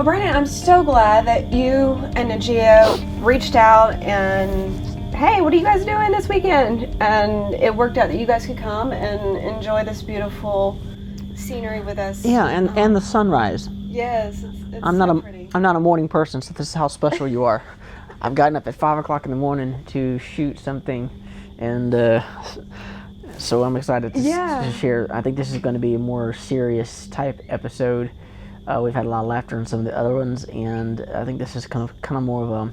Brandon, I'm so glad that you and Najia reached out and, hey, what are you guys doing this weekend? And it worked out that you guys could come and enjoy this beautiful scenery with us. Yeah, and the sunrise. Yes, it's I'm so pretty. not a morning person, so this is how special you are. I've gotten up at 5 o'clock in the morning to shoot something, and so I'm excited to share. I think this is going to be a more serious type episode. We've had a lot of laughter in some of the other ones, and I think this is kind of more of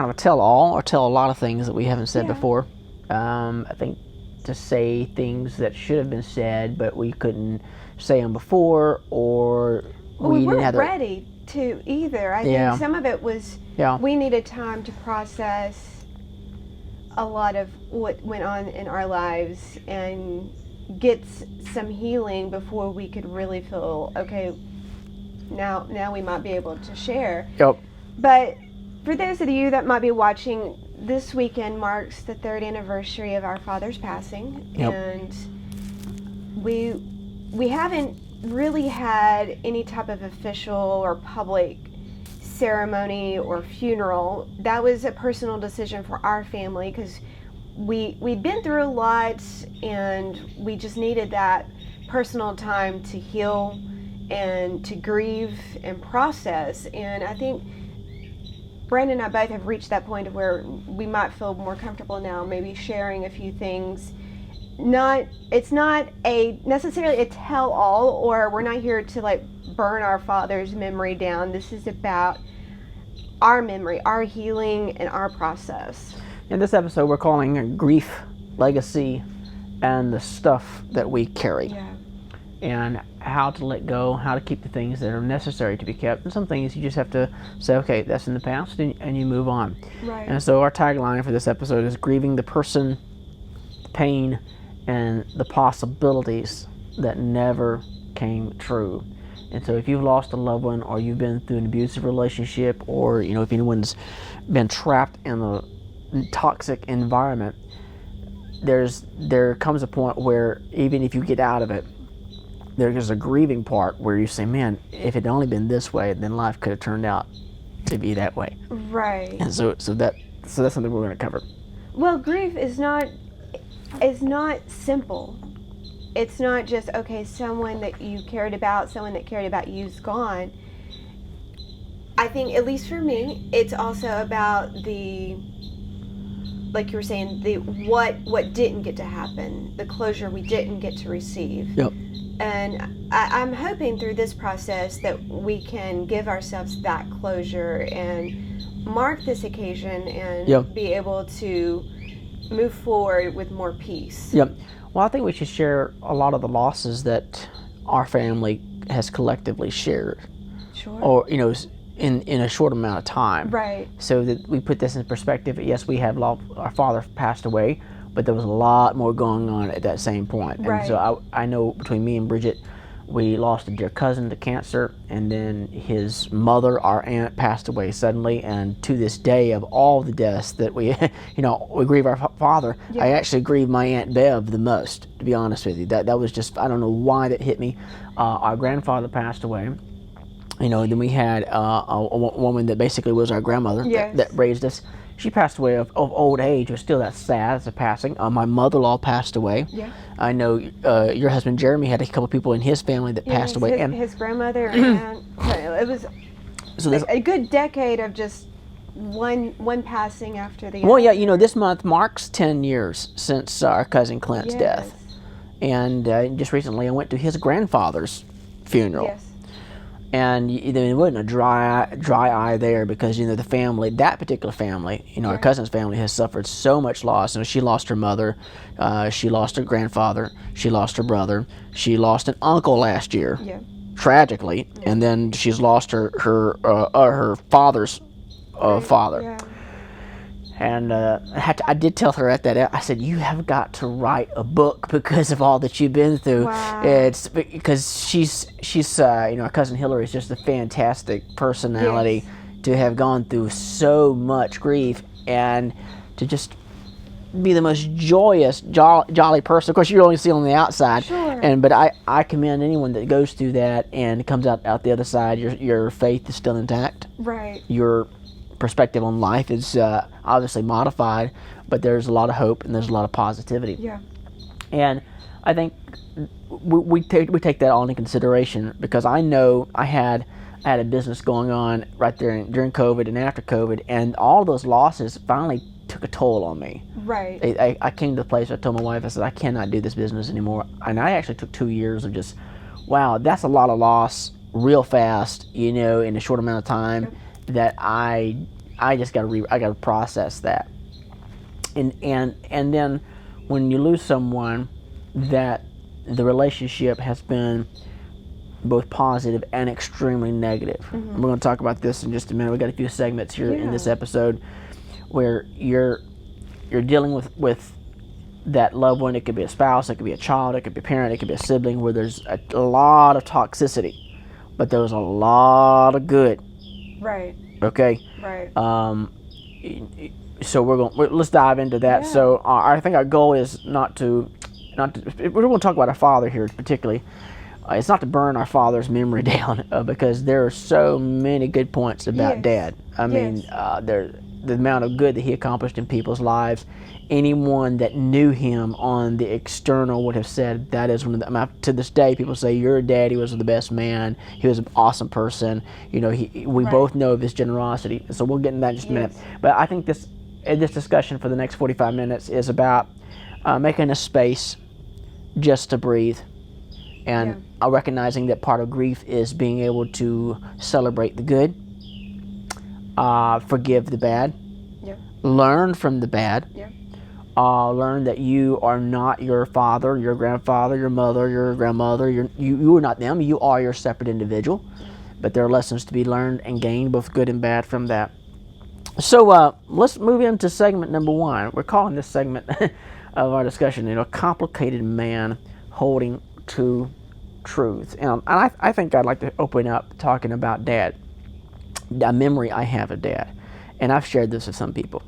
a tell-all, or tell a lot of things that we haven't said before. I think to say things that should have been said, but we couldn't say them before, or we weren't ready to either. I think some of it was we needed time to process a lot of what went on in our lives and get some healing before we could really feel okay. Now we might be able to share. Yep. But for those of you that might be watching, this weekend marks the 3rd anniversary of our father's passing, and we haven't really had any type of official or public ceremony or funeral. That was a personal decision for our family because we'd been through a lot, and we just needed that personal time to heal and to grieve and process. And I think Brandon and I both have reached that point of where we might feel more comfortable now, maybe sharing a few things. It's not necessarily a tell-all, or we're not here to burn our father's memory down. This is about our memory, our healing, and our process. In this episode, we're calling Grief, Legacy, and the Stuff That We Carry. Yeah. And how to let go, how to keep the things that are necessary to be kept, and some things you just have to say, okay, that's in the past, and you move on. Right. And so our tagline for this episode is grieving the person, the pain, and the possibilities that never came true. And so if you've lost a loved one, or you've been through an abusive relationship, or if anyone's been trapped in a toxic environment, there comes a point where even if you get out of it, there's a grieving part where you say, man, if it had only been this way, then life could have turned out to be that way. Right. And so that's something we're going to cover. Well, grief is not simple. It's not just, okay, someone that you cared about, someone that cared about you's gone. I think, at least for me, it's also about like you were saying, what didn't get to happen, the closure we didn't get to receive. Yep. And I'm hoping through this process that we can give ourselves that closure and mark this occasion and be able to move forward with more peace. Yep. Well, I think we should share a lot of the losses that our family has collectively shared. Sure. Or, in a short amount of time. Right. So that we put this in perspective. Yes, we have our father passed away, but there was a lot more going on at that same point. Right. And so I know between me and Bridgett, we lost a dear cousin to cancer, and then his mother, our aunt, passed away suddenly. And to this day, of all the deaths that we, we grieve our father, I actually grieve my Aunt Bev the most, to be honest with you. That was just, I don't know why that hit me. Our grandfather passed away. Then we had a woman that basically was our grandmother that raised us. She passed away of old age, but still that's sad. It's a passing. My mother-in-law passed away. Yeah. I know your husband Jeremy had a couple of people in his family that passed away. And his grandmother and it was a good decade of just one passing after the other. Well, yeah, this month marks 10 years since our cousin Clint's death. And just recently I went to his grandfather's funeral. Yes. And it wasn't a dry eye there because the family, that particular family, our cousin's family has suffered so much loss. She lost her mother, she lost her grandfather, she lost her brother, she lost an uncle last year, tragically, and then she's lost her father's father. Yeah. And I did tell her at that, I said, you have got to write a book because of all that you've been through. Wow. It's because she's our cousin Hillary is just a fantastic personality to have gone through so much grief and to just be the most joyous, jolly person. Of course, you only see on the outside. Sure. Sure. But I commend anyone that goes through that and comes out the other side. Your faith is still intact. Right. Your perspective on life is obviously modified, but there's a lot of hope and there's a lot of positivity. Yeah. And I think we take that all into consideration, because I know I had a business going on right there during COVID and after COVID, and all those losses finally took a toll on me. Right. I came to the place where I told my wife, I said, I cannot do this business anymore. And I actually took 2 years of just, wow, that's a lot of loss real fast, in a short amount of time. Yep. That I just got to process that. And then when you lose someone, that the relationship has been both positive and extremely negative. Mm-hmm. And we're going to talk about this in just a minute. We've got a few segments here in this Yeah. episode where you're dealing with that loved one. It could be a spouse, it could be a child, it could be a parent, it could be a sibling, where there's a lot of toxicity, but there's a lot of good. Right. Okay. Right. So let's dive into that. Yeah. So I think our goal is not to. We're going to talk about our father here particularly. It's not to burn our father's memory down, because there are so many good points about Yes. Dad. I mean, the amount of good that he accomplished in people's lives. Anyone that knew him on the external would have said that is one of the. To this day, people say your daddy was the best man. He was an awesome person. We Right. both know of his generosity. So we'll get into that in just a minute. Yes. But I think this discussion for the next 45 minutes is about making a space just to breathe, and recognizing that part of grief is being able to celebrate the good, forgive the bad, Yeah. learn from the bad, Yeah. learn that you are not your father, your grandfather, your mother, your grandmother. You are not them. You are your separate individual, but there are lessons to be learned and gained, both good and bad, from that. So let's move into segment number 1. We're calling this segment of our discussion, a complicated man holding to truth. And I think I'd like to open up talking about Dad, a memory I have of Dad. And I've shared this with some people.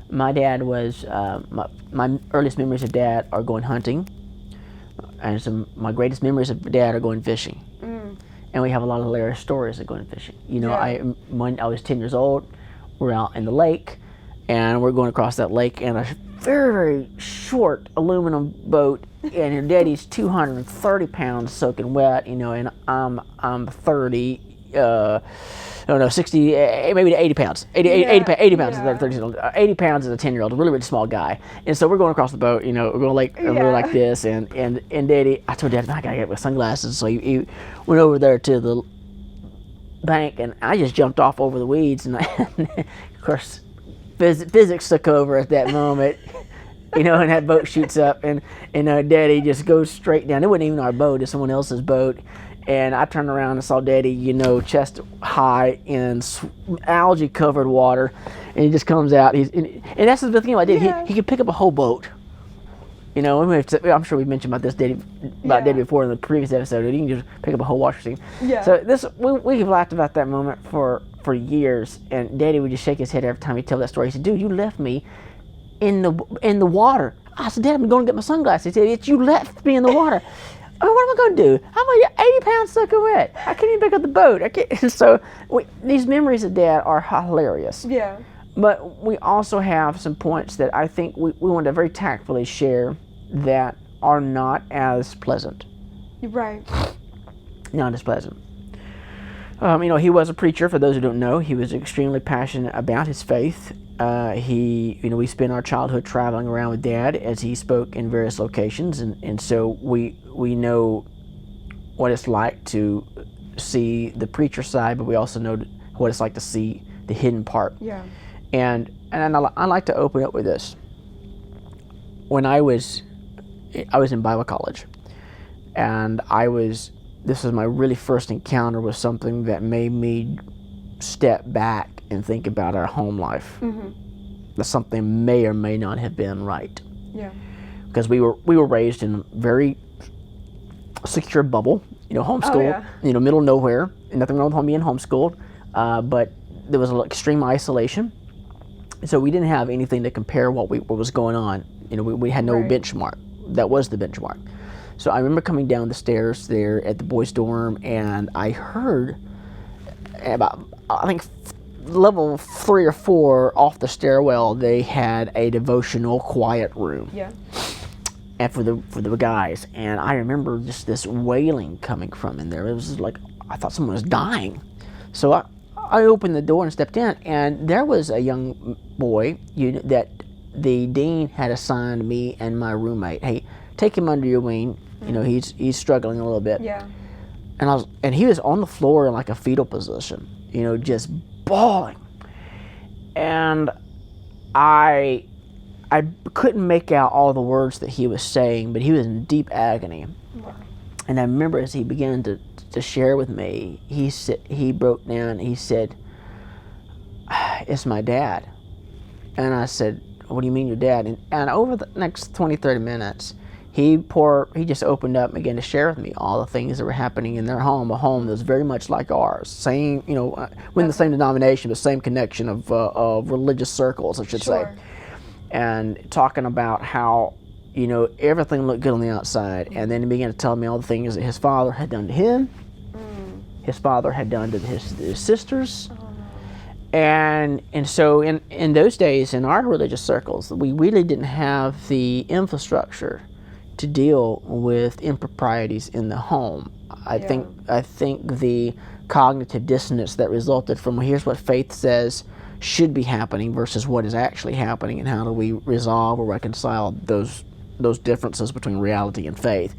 My dad was, my earliest memories of Dad are going hunting. And my greatest memories of Dad are going fishing. Mm. And we have a lot of hilarious stories of going fishing. Yeah. When I was 10 years old, we're out in the lake, and we're going across that lake in a very, very short aluminum boat, and your daddy's 230 pounds soaking wet, and I'm 30, 60, maybe 80 pounds. 80 pounds, Yeah. 80 pounds as a 10-year-old, a really, really small guy. And so we're going across the boat, we're going like this, and Daddy, I told Daddy, I gotta get my sunglasses, so he went over there to the bank, and I just jumped off over the weeds, and of course, physics took over at that moment. And that boat shoots up, and Daddy just goes straight down. It wasn't even our boat; it's someone else's boat. And I turned around and saw Daddy, chest high in algae-covered water, and he just comes out. And that's the thing about Daddy. Yeah. He could pick up a whole boat. I'm sure we've mentioned about Daddy before in the previous episode. He can just pick up a whole washing machine. Yeah. So we've laughed about that moment for years, and Daddy would just shake his head every time he tell that story. He said, "Dude, you left me in the water." I said, "Dad, I'm going to get my sunglasses." He said, "You left me in the water." I mean, what am I going to do? I'm 80 pounds soaking wet. I can't even pick up the boat. I can't. So these memories of Dad are hilarious. Yeah. But we also have some points that I think we want to very tactfully share that are not as pleasant. Right. Not as pleasant. He was a preacher. For those who don't know, he was extremely passionate about his faith. We spent our childhood traveling around with Dad as he spoke in various locations, and so we know what it's like to see the preacher side, but we also know what it's like to see the hidden part. Yeah. And I like to open up with this. When I was in Bible college, and this was my really first encounter with something that made me step back and think about our home life. Mm-hmm. That something may or may not have been right. Yeah. Because we were raised in a very secure bubble, homeschooled, middle of nowhere. Nothing wrong with being homeschooled, but there was extreme isolation. So we didn't have anything to compare what was going on. We had no Right. benchmark. that was the benchmark. So I remember coming down the stairs there at the boys' dorm, and I heard about, I think, level 3 or 4 off the stairwell, they had a devotional quiet room. Yeah. And for the guys, and I remember just this wailing coming from in there. It was like I thought someone was dying. So I opened the door and stepped in, and there was a young boy that the dean had assigned me and my roommate. Hey, take him under your wing. You know, he's struggling a little bit. Yeah. And he was on the floor in like a fetal position, you know, just bawling. And I couldn't make out all the words that he was saying, but he was in deep agony. Wow. And I remember as he began to share with me, he broke down. He said, "It's my dad." And I said, "What do you mean your dad?" And over the next 20, 30 minutes, he just opened up and began to share with me all the things that were happening in their home, a home that was very much like ours. Same, you know, we're in the same denomination, the same connection of religious circles, I should say. And talking about how, you know, everything looked good on the outside. And then he began to tell me all the things that his father had done to him, his father had done to his sisters. And so in those days, in our religious circles, we really didn't have the infrastructure to deal with improprieties in the home. I think the cognitive dissonance that resulted from here's what faith says should be happening versus what is actually happening, and how do we resolve or reconcile those differences between reality and faith.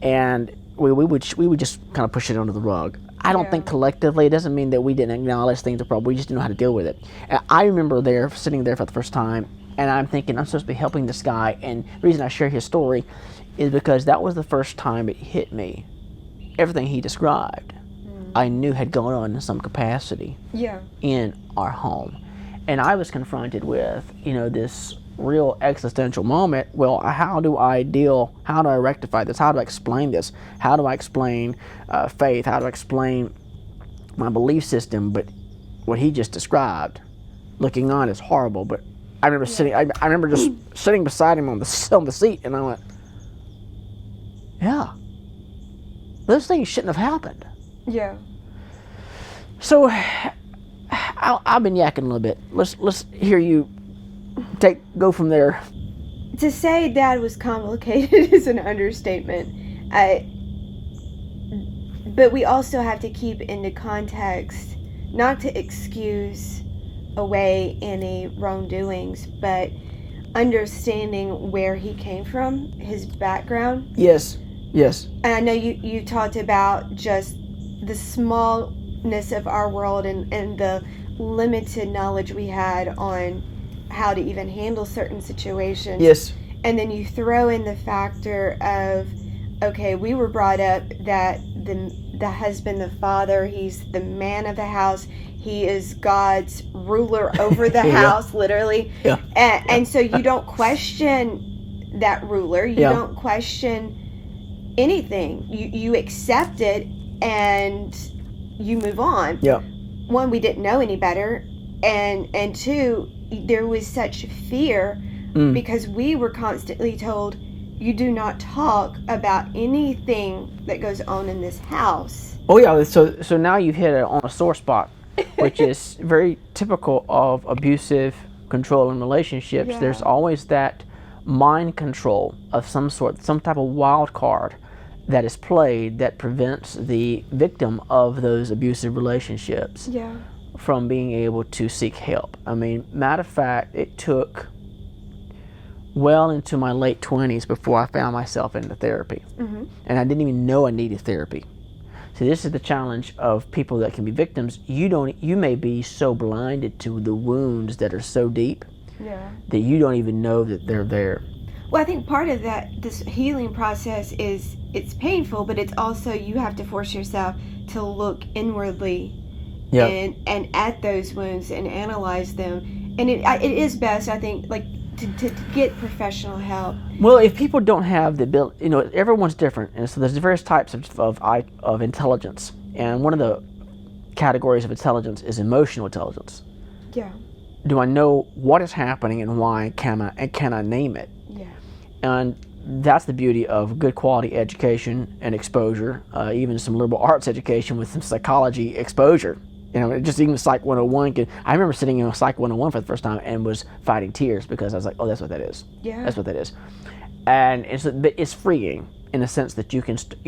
And we would just kind of push it under the rug. I don't think collectively, it doesn't mean that we didn't acknowledge things are problem, we just didn't know how to deal with it. And I remember sitting there for the first time, and I'm thinking, I'm supposed to be helping this guy, and the reason I share his story is because that was the first time it hit me. Everything he described, I knew had gone on in some capacity in our home. And I was confronted with, you know, this real existential moment. Well, how do I rectify this? How do I explain this? How do I explain faith? How do I explain my belief system? But what he just described, looking on, is horrible. But I remember I remember just sitting beside him on the seat, and I went, yeah, those things shouldn't have happened. Yeah. So I've been yakking a little bit. Let's hear you go from there. To say Dad was complicated is an understatement. But we also have to keep into context, not to excuse away any wrongdoings, but understanding where he came from, his background. Yes. And I know you talked about just the smallness of our world and the limited knowledge we had on how to even handle certain situations. Yes. And then you throw in the factor of, okay, we were brought up that the husband, the father, he's the man of the house. He is God's ruler over the house, literally. Yeah. And so you don't question that ruler. You don't question anything. You accept it and you move on. Yeah. One, we didn't know any better, and two, there was such fear because we were constantly told, you do not talk about anything that goes on in this house. Oh yeah, so now you've hit on a sore spot, which is very typical of abusive, controlling relationships. Yeah. There's always that mind control of some sort, some type of wild card that is played that prevents the victim of those abusive relationships from being able to seek help. I mean, matter of fact, it took well into my late 20s before I found myself into therapy. Mm-hmm. And I didn't even know I needed therapy. So this is the challenge of people that can be victims. You may be so blinded to the wounds that are so deep that you don't even know that they're there. Well, I think part of this healing process is it's painful, but it's also you have to force yourself to look inwardly and at those wounds and analyze them. And it is best, I think, like to get professional help. Well, if people don't have the ability, you know, everyone's different, and so there's various types of intelligence. And one of the categories of intelligence is emotional intelligence. Yeah. Do I know what is happening and why? Can I name it? Yeah. And that's the beauty of good quality education and exposure, even some liberal arts education with some psychology exposure. Just even Psych 101. I remember sitting in Psych 101 for the first time and was fighting tears because I was like, oh, that's what that is. Yeah. That's what that is. And it's freeing in the sense that you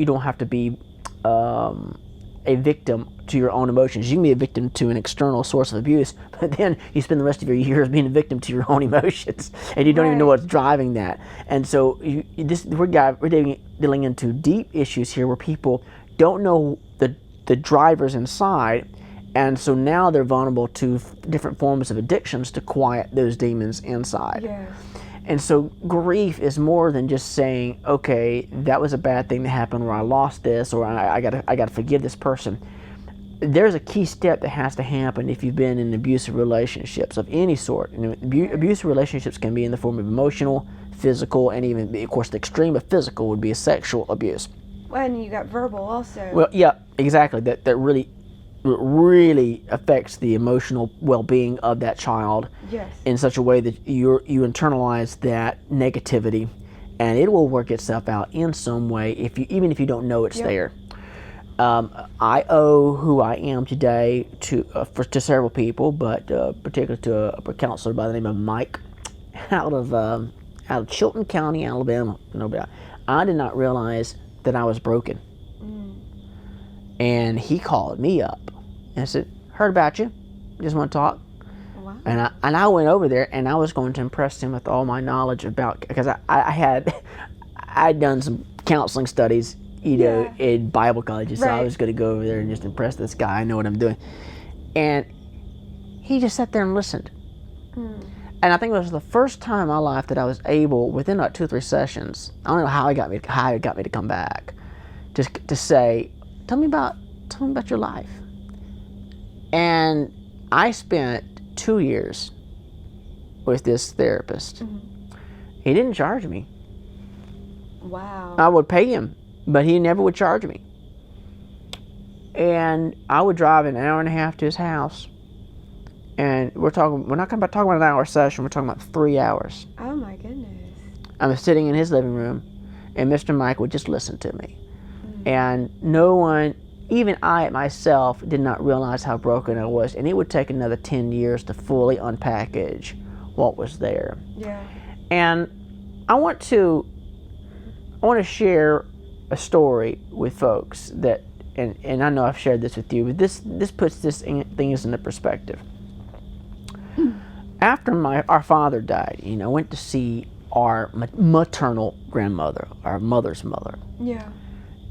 don't have to be a victim to your own emotions. You can be a victim to an external source of abuse, but then you spend the rest of your years being a victim to your own emotions, and you don't even know what's driving that. And so we're dealing into deep issues here where people don't know the drivers inside, and so now they're vulnerable to different forms of addictions to quiet those demons inside. Yes. And so grief is more than just saying, okay, that was a bad thing that happened, or I lost this, or I gotta forgive this person. There's a key step that has to happen if you've been in abusive relationships of any sort. Abusive relationships can be in the form of emotional, physical, and even, of course, the extreme of physical would be a sexual abuse. Well, and you got verbal also. Well, yeah, exactly. That really affects the emotional well-being of that child. Yes. In such a way that you internalize that negativity, and it will work itself out in some way even if you don't know it's there. I owe who I am today to several people, but particularly to a counselor by the name of Mike out of Chilton County, Alabama. I did not realize that I was broken. And he called me up and said, heard about you, just want to talk. Wow. And I went over there, and I was going to impress him with all my knowledge about, because I'd done some counseling studies, in Bible colleges, so I was going to go over there and just impress this guy. I know what I'm doing. And he just sat there and listened. And I think it was the first time in my life that I was able, within about 2 or 3 sessions, I don't know how it got me to come back, just to say, tell me about your life. And I spent 2 years with this therapist. He didn't charge me. Wow. I would pay him, but he never would charge me. And I would drive an hour and a half to his house. And we're not talking about an hour session, we're talking about 3 hours. Oh my goodness. I was sitting in his living room, and Mr. Mike would just listen to me. And no one, even I myself, did not realize how broken I was. And it would take another 10 years to fully unpackage what was there. Yeah. And I want to share a story with folks that, and I know I've shared this with you, but this puts things into perspective. After our father died, I went to see our maternal grandmother, our mother's mother. Yeah.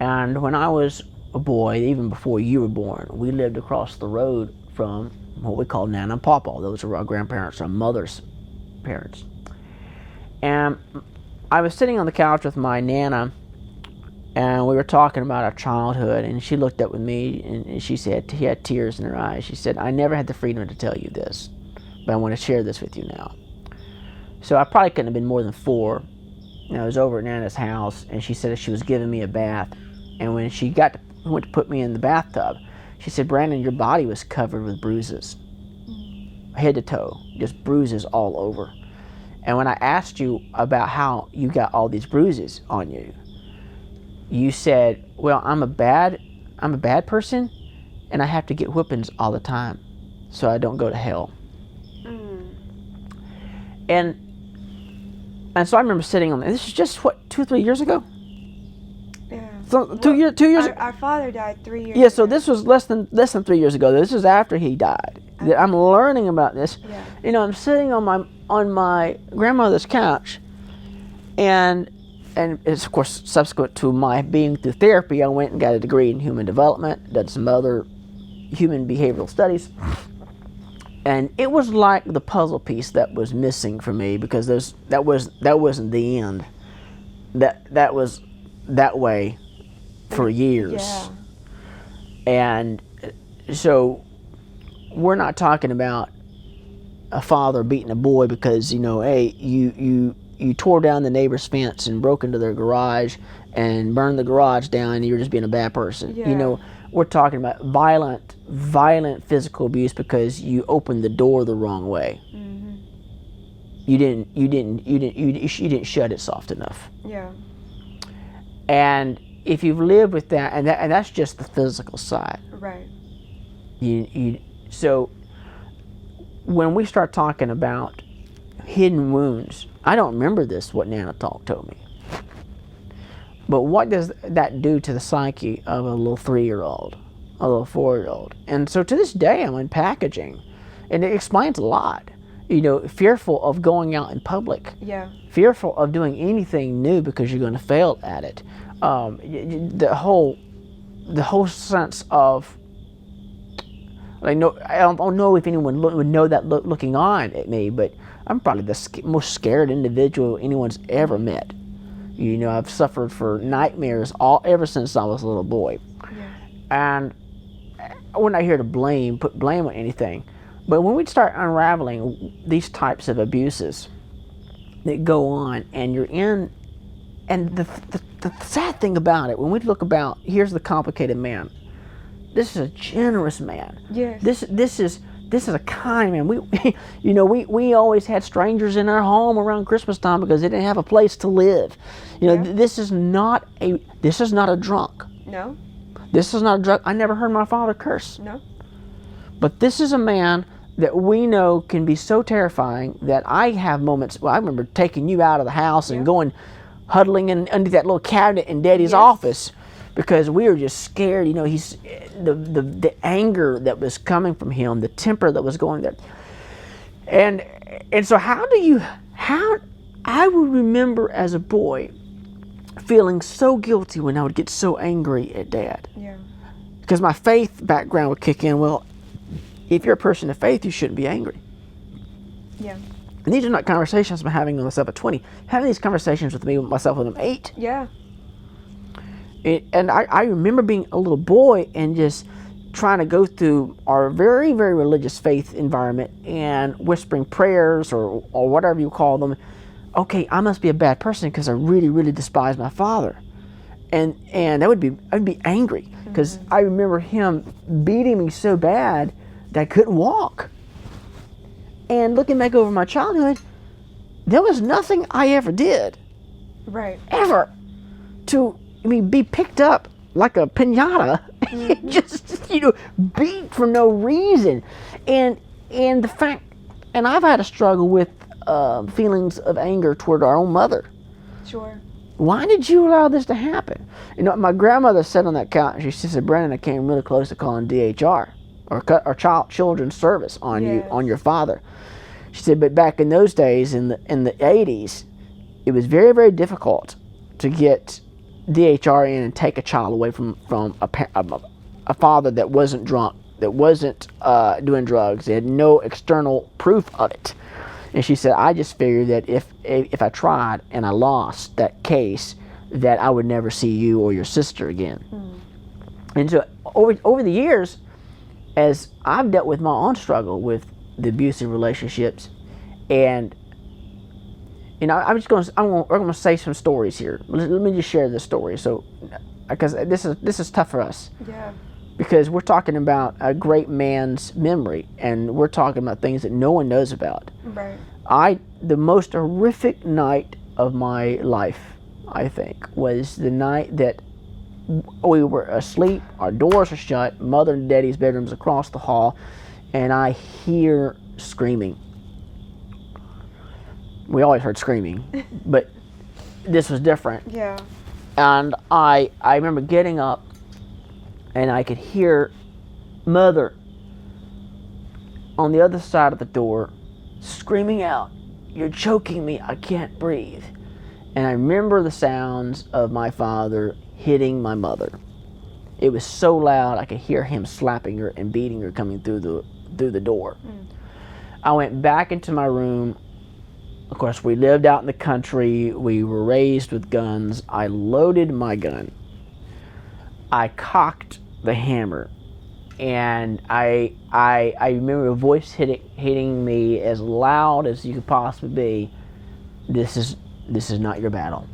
And when I was a boy, even before you were born, we lived across the road from what we call Nana and Papa. Those are our grandparents, our mother's parents. And I was sitting on the couch with my Nana, and we were talking about our childhood, and she looked up with me, and she said, she had tears in her eyes. She said, I never had the freedom to tell you this, but I want to share this with you now. So I probably couldn't have been more than 4. I was over at Nana's house, and she said she was giving me a bath. And when she went to put me in the bathtub, she said, Brandon, your body was covered with bruises, head to toe, just bruises all over. And when I asked you about how you got all these bruises on you, you said, well, I'm a bad person, and I have to get whippings all the time so I don't go to hell. And so I remember sitting on this is just, 2 or 3 years ago? Yeah. So 2 years ago? Our father died 3 years ago. Yeah, so this was less than 3 years ago. This is after he died. Okay. I'm learning about this. Yeah. I'm sitting on my grandmother's couch, and it's, of course, subsequent to my being through therapy, I went and got a degree in human development, did some other human behavioral studies. And it was like the puzzle piece that was missing for me, because that wasn't the end. That was that way for years. Yeah. And so we're not talking about a father beating a boy because, hey, you tore down the neighbor's fence and broke into their garage and burned the garage down and you're just being a bad person. Yeah. We're talking about violent physical abuse because you opened the door the wrong way. you didn't shut it soft enough. Yeah. And if you've lived with that, and that's just the physical side. Right. So when we start talking about hidden wounds, I don't remember what Nana told me. But what does that do to the psyche of a little 3-year-old, a little 4-year-old? And so to this day, I'm unpackaging, and it explains a lot. Fearful of going out in public. Yeah. Fearful of doing anything new because you're going to fail at it. The whole sense of, I don't know if anyone would know that looking on at me, but I'm probably the most scared individual anyone's ever met. I've suffered for nightmares ever since I was a little boy. Yeah. And we're not here to put blame on anything, but when we start unraveling these types of abuses that go on, and you're in, and the sad thing about it, when we look about, here's the complicated man. This is a generous man. Yes. This is a kind man. We always had strangers in our home around Christmas time because they didn't have a place to live. This is not a drunk. No. This is not a drunk. I never heard my father curse. No. But this is a man that we know can be so terrifying that I have moments. Well, I remember taking you out of the house and going huddling under that little cabinet in Daddy's office because we were just scared. He's the anger that was coming from him, the temper that was going there. And so how I would remember as a boy feeling so guilty when I would get so angry at Dad. Yeah. Because my faith background would kick in. Well, if you're a person of faith, you shouldn't be angry. Yeah. And these are not conversations I'm having with myself at 20. Having these conversations with myself when I'm 8. Yeah. And I remember being a little boy and just trying to go through our very, very religious faith environment and whispering prayers or whatever you call them. Okay, I must be a bad person because I really, really despise my father. And I'd be angry because I remember him beating me so bad that I couldn't walk. And looking back over my childhood, there was nothing I ever did. Right. Ever to be picked up like a piñata, just beat for no reason. And the fact, and I've had a struggle with feelings of anger toward our own mother. Sure. Why did you allow this to happen? My grandmother sat on that couch and she said, Brandon, I came really close to calling DHR or children's service on you, on your father. She said, but back in those days, in the 80s, it was very, very difficult to get DHR in and take a child away from a father that wasn't drunk, that wasn't doing drugs. They had no external proof of it. And she said, I just figured that if I tried and I lost that case, that I would never see you or your sister again. And so over the years, as I've dealt with my own struggle with the abusive relationships, and we're going to say some stories here. Let me just share this story. So, because this is tough for us. Yeah. Because we're talking about a great man's memory, and we're talking about things that no one knows about. Right. The most horrific night of my life, I think, was the night that we were asleep, our doors are shut, Mother and Daddy's bedrooms across the hall, and I hear screaming. We always heard screaming, but this was different. Yeah. And I remember getting up, and I could hear Mother on the other side of the door screaming out, "You're choking me, I can't breathe." And I remember the sounds of my father hitting my mother. It was so loud I could hear him slapping her and beating her coming through the door. I went back into my room. Of course, we lived out in the country. We were raised with guns. I loaded my gun. I cocked the hammer, and I remember a voice hitting me as loud as you could possibly be. This is not your battle.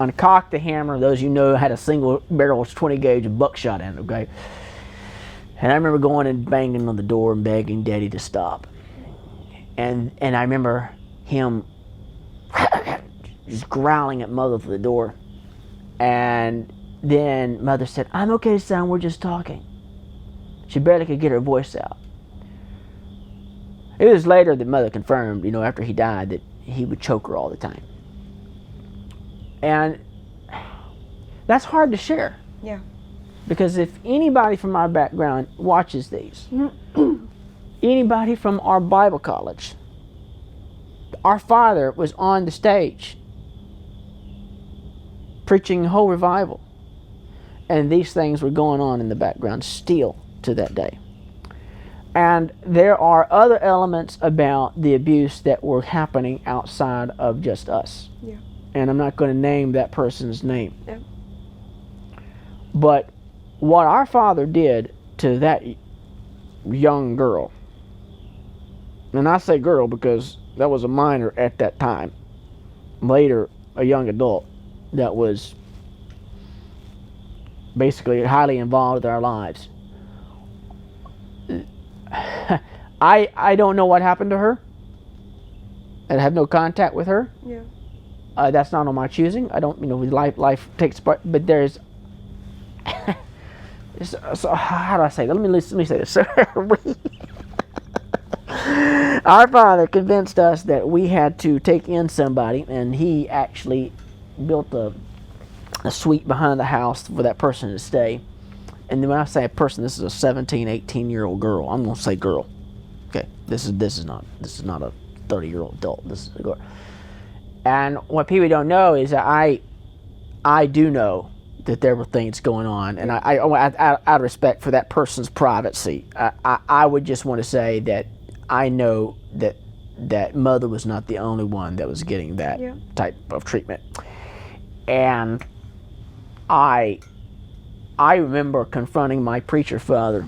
Uncocked the hammer. Those had a single barrel 20 gauge of buckshot in it. Okay, and I remember going and banging on the door and begging Daddy to stop. And I remember him just growling at Mother through the door. And then Mother said, "I'm okay, son, we're just talking." She barely could get her voice out. It was later that Mother confirmed, after he died, that he would choke her all the time. And that's hard to share. Yeah. Because if anybody from our background watches these, anybody from our Bible college, our father was on the stage preaching whole revival. And these things were going on in the background still to that day. And there are other elements about the abuse that were happening outside of just us. Yeah. And I'm not going to name that person's name. Yeah. But what our father did to that young girl, and I say girl because that was a minor at that time, later a young adult that was basically highly involved in our lives. I don't know what happened to her. I have no contact with her. Yeah. That's not on my choosing. I don't, life takes part, but there's. So how do I say that? Let me say this. Our father convinced us that we had to take in somebody, and he actually built a suite behind the house for that person to stay. And then when I say a person, this is a 17, 18-year-old girl. I'm going to say girl. Okay, this is not a 30-year-old adult. This is a girl. And what people don't know is that I do know that there were things going on, and I out of respect for that person's privacy, I would just want to say that I know that Mother was not the only one that was getting that type of treatment. And I remember confronting my preacher father.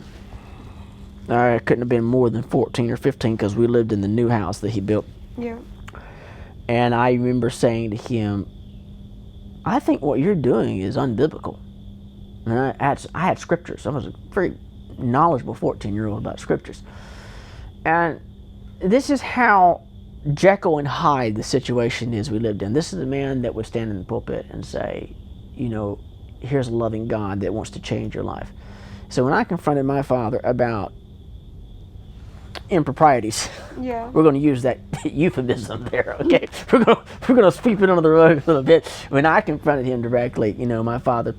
I couldn't have been more than 14 or 15 because we lived in the new house that he built. Yeah. And I remember saying to him, "I think what you're doing is unbiblical." And I had scriptures. I was a very knowledgeable 14-year-old about scriptures. And this is how Jekyll and Hyde the situation is we lived in. This is the man that would stand in the pulpit and say, here's a loving God that wants to change your life. So when I confronted my father about improprieties, we're going to use that euphemism there, okay? We're going to sweep it under the rug a little bit. When I confronted him directly, my father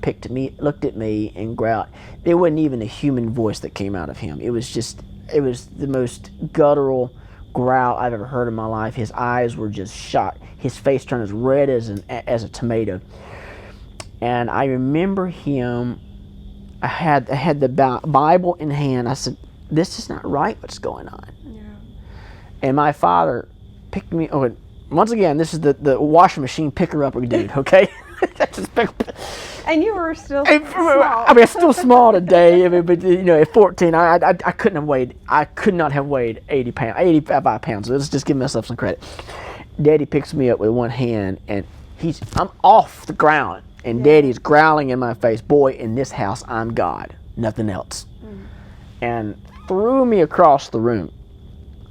looked at me and growled. There wasn't even a human voice that came out of him. It was the most guttural growl I've ever heard in my life. His eyes were just shot. His face turned as red as a tomato. And I remember him. I had the Bible in hand. I said, "This is not right. What's going on?" Yeah. And my father picked me. Oh, once again, this is the washing machine picker-upper dude. Okay. And you were still small. I mean, I'm still small today. But at 14, I couldn't have weighed. I could not have weighed 80 pounds, 85 pounds. Let's just give myself some credit. Daddy picks me up with one hand, and I'm off the ground. And Daddy's growling in my face, "Boy, in this house, I'm God, nothing else." And threw me across the room.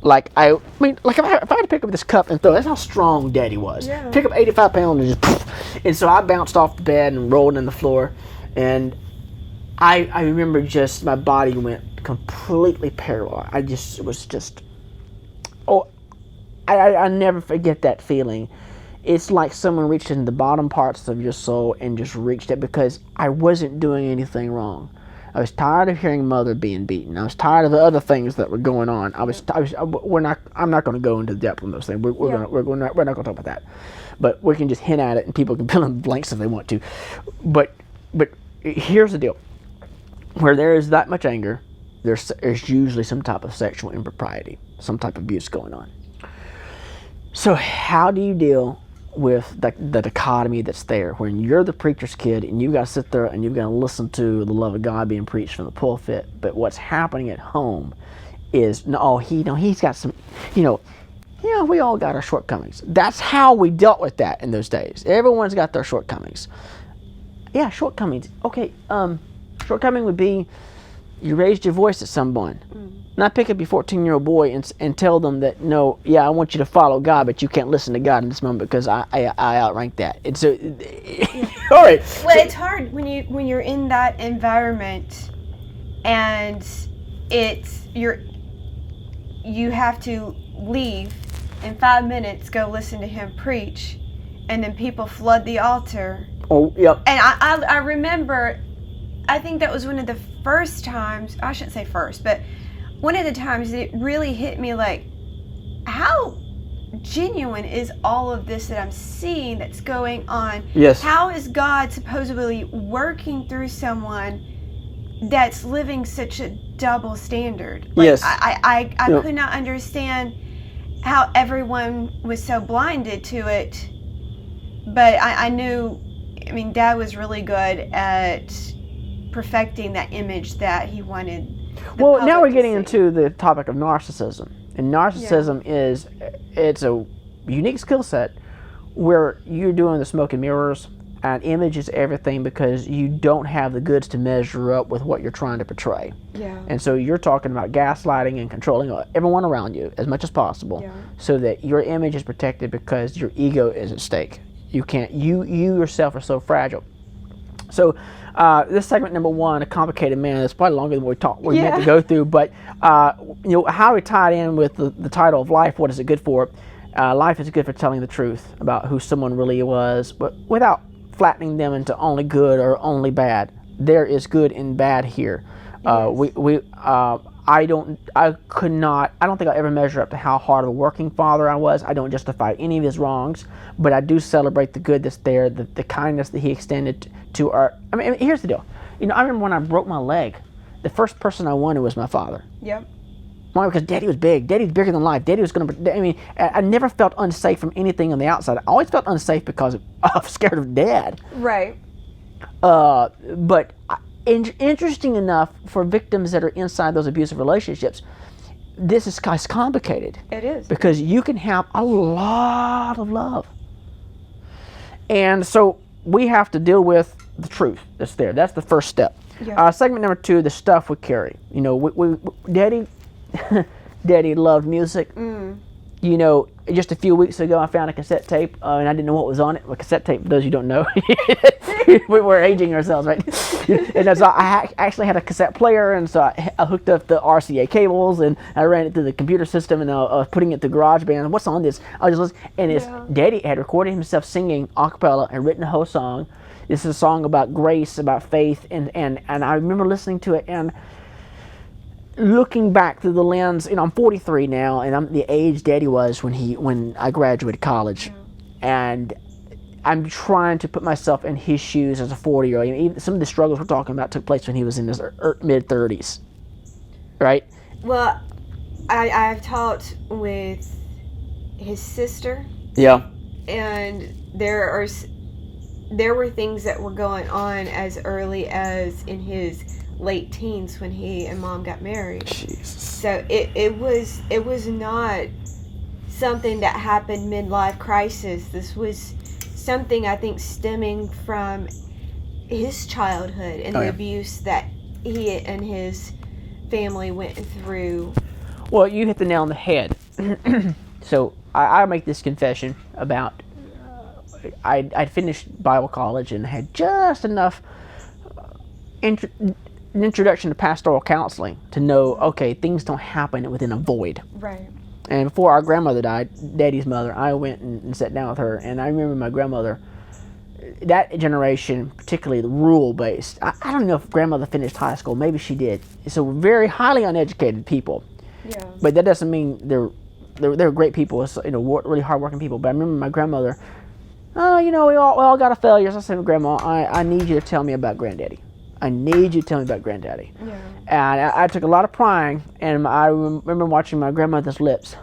Like if I had to pick up this cup and throw, that's how strong Daddy was. Yeah. Pick up 85 pounds and just poof. And so I bounced off the bed and rolled in the floor. And I remember just my body went completely paralyzed. I never forget that feeling. It's like someone reached in the bottom parts of your soul and just reached it, because I wasn't doing anything wrong. I was tired of hearing Mother being beaten. I was tired of the other things that were going on. I'm not going to go into depth on those things. We're not going to talk about that. But we can just hint at it, and people can fill in the blanks if they want to. But here's the deal: where there is that much anger, there's usually some type of sexual impropriety, some type of abuse going on. So how do you deal with the dichotomy that's there, when you're the preacher's kid and you've got to sit there and you've got to listen to the love of God being preached from the pulpit, but what's happening at home is, he's got some, we all got our shortcomings. That's how we dealt with that in those days. Everyone's got their shortcomings. Yeah, shortcomings. Okay, shortcoming would be You raised your voice at someone. Not pick up your 14-year-old boy and tell them that, no, yeah, I want you to follow God, but you can't listen to God in this moment because I outrank that. It's all right. Well, it's hard when you're in that environment, and you have to leave in 5 minutes, go listen to him preach, and then people flood the altar. Oh, yep. And I remember, I think that was one of the first times, I shouldn't say first, but one of the times it really hit me like, how genuine is all of this that I'm seeing that's going on? Yes. How is God supposedly working through someone that's living such a double standard? Like, Yes. I could not understand how everyone was so blinded to it, but I knew, I mean, Dad was really good at perfecting that image that he wanted. Well, now we're getting into the topic of narcissism. And narcissism it's a unique skill set where you're doing the smoke and mirrors, and image is everything because you don't have the goods to measure up with what you're trying to portray. Yeah. And so you're talking about gaslighting and controlling everyone around you as much as possible so that your image is protected because your ego is at stake. You can't, you yourself are so fragile. So this segment number one, a complicated man, is probably longer than we meant to go through, but how we tied in with the title of life, what is it good for? Life is good for telling the truth about who someone really was, but without flattening them into only good or only bad. There is good and bad here. I don't think I'll ever measure up to how hard of a working father I was. I don't justify any of his wrongs, but I do celebrate the good that's there, the kindness that he extended to our. I mean, here's the deal. I remember when I broke my leg, the first person I wanted was my father. Yep. Why? Because Daddy was big. Daddy was bigger than life. Daddy was going to. I mean, I never felt unsafe from anything on the outside. I always felt unsafe because I was scared of Dad. Right. But interesting enough, for victims that are inside those abusive relationships, this is complicated. It is. Because you can have a lot of love. And so we have to deal with the truth that's there. That's the first step. Yeah. Segment number two, the stuff we carry. Daddy loved music. Just a few weeks ago, I found a cassette tape, and I didn't know what was on it. A cassette tape, for those you don't know, we're aging ourselves, right? And so I actually had a cassette player, and so I hooked up the RCA cables, and I ran it through the computer system, and I was putting it to GarageBand. What's on this? I was just listening, and his Daddy had recorded himself singing a cappella and written the whole song. This is a song about grace, about faith, and I remember listening to it and looking back through the lens. I'm 43 now, and I'm the age Daddy was when I graduated college, and I'm trying to put myself in his shoes as a 40-year-old. Even some of the struggles we're talking about took place when he was in his mid-30s, right? Well, I've talked with his sister. Yeah. And there were things that were going on as early as in his late teens when he and Mom got married. Jesus. So it was not something that happened midlife crisis. This was something, I think, stemming from his childhood and the abuse that he and his family went through. Well, you hit the nail on the head. So I make this confession about I'd finished Bible college and had just enough an introduction to pastoral counseling to know, okay, things don't happen within a void. Right. And before our grandmother died, Daddy's mother, I went and sat down with her, and I remember my grandmother, that generation, particularly the rural-based, I don't know if grandmother finished high school, maybe she did. So very highly uneducated people. Yeah. But that doesn't mean they're great people, really hard-working people. But I remember my grandmother, we all got our failures. I said, Grandma, I need you to tell me about Granddaddy. I need you to tell me about Granddaddy. Yeah. And I took a lot of prying, and I remember watching my grandmother's lips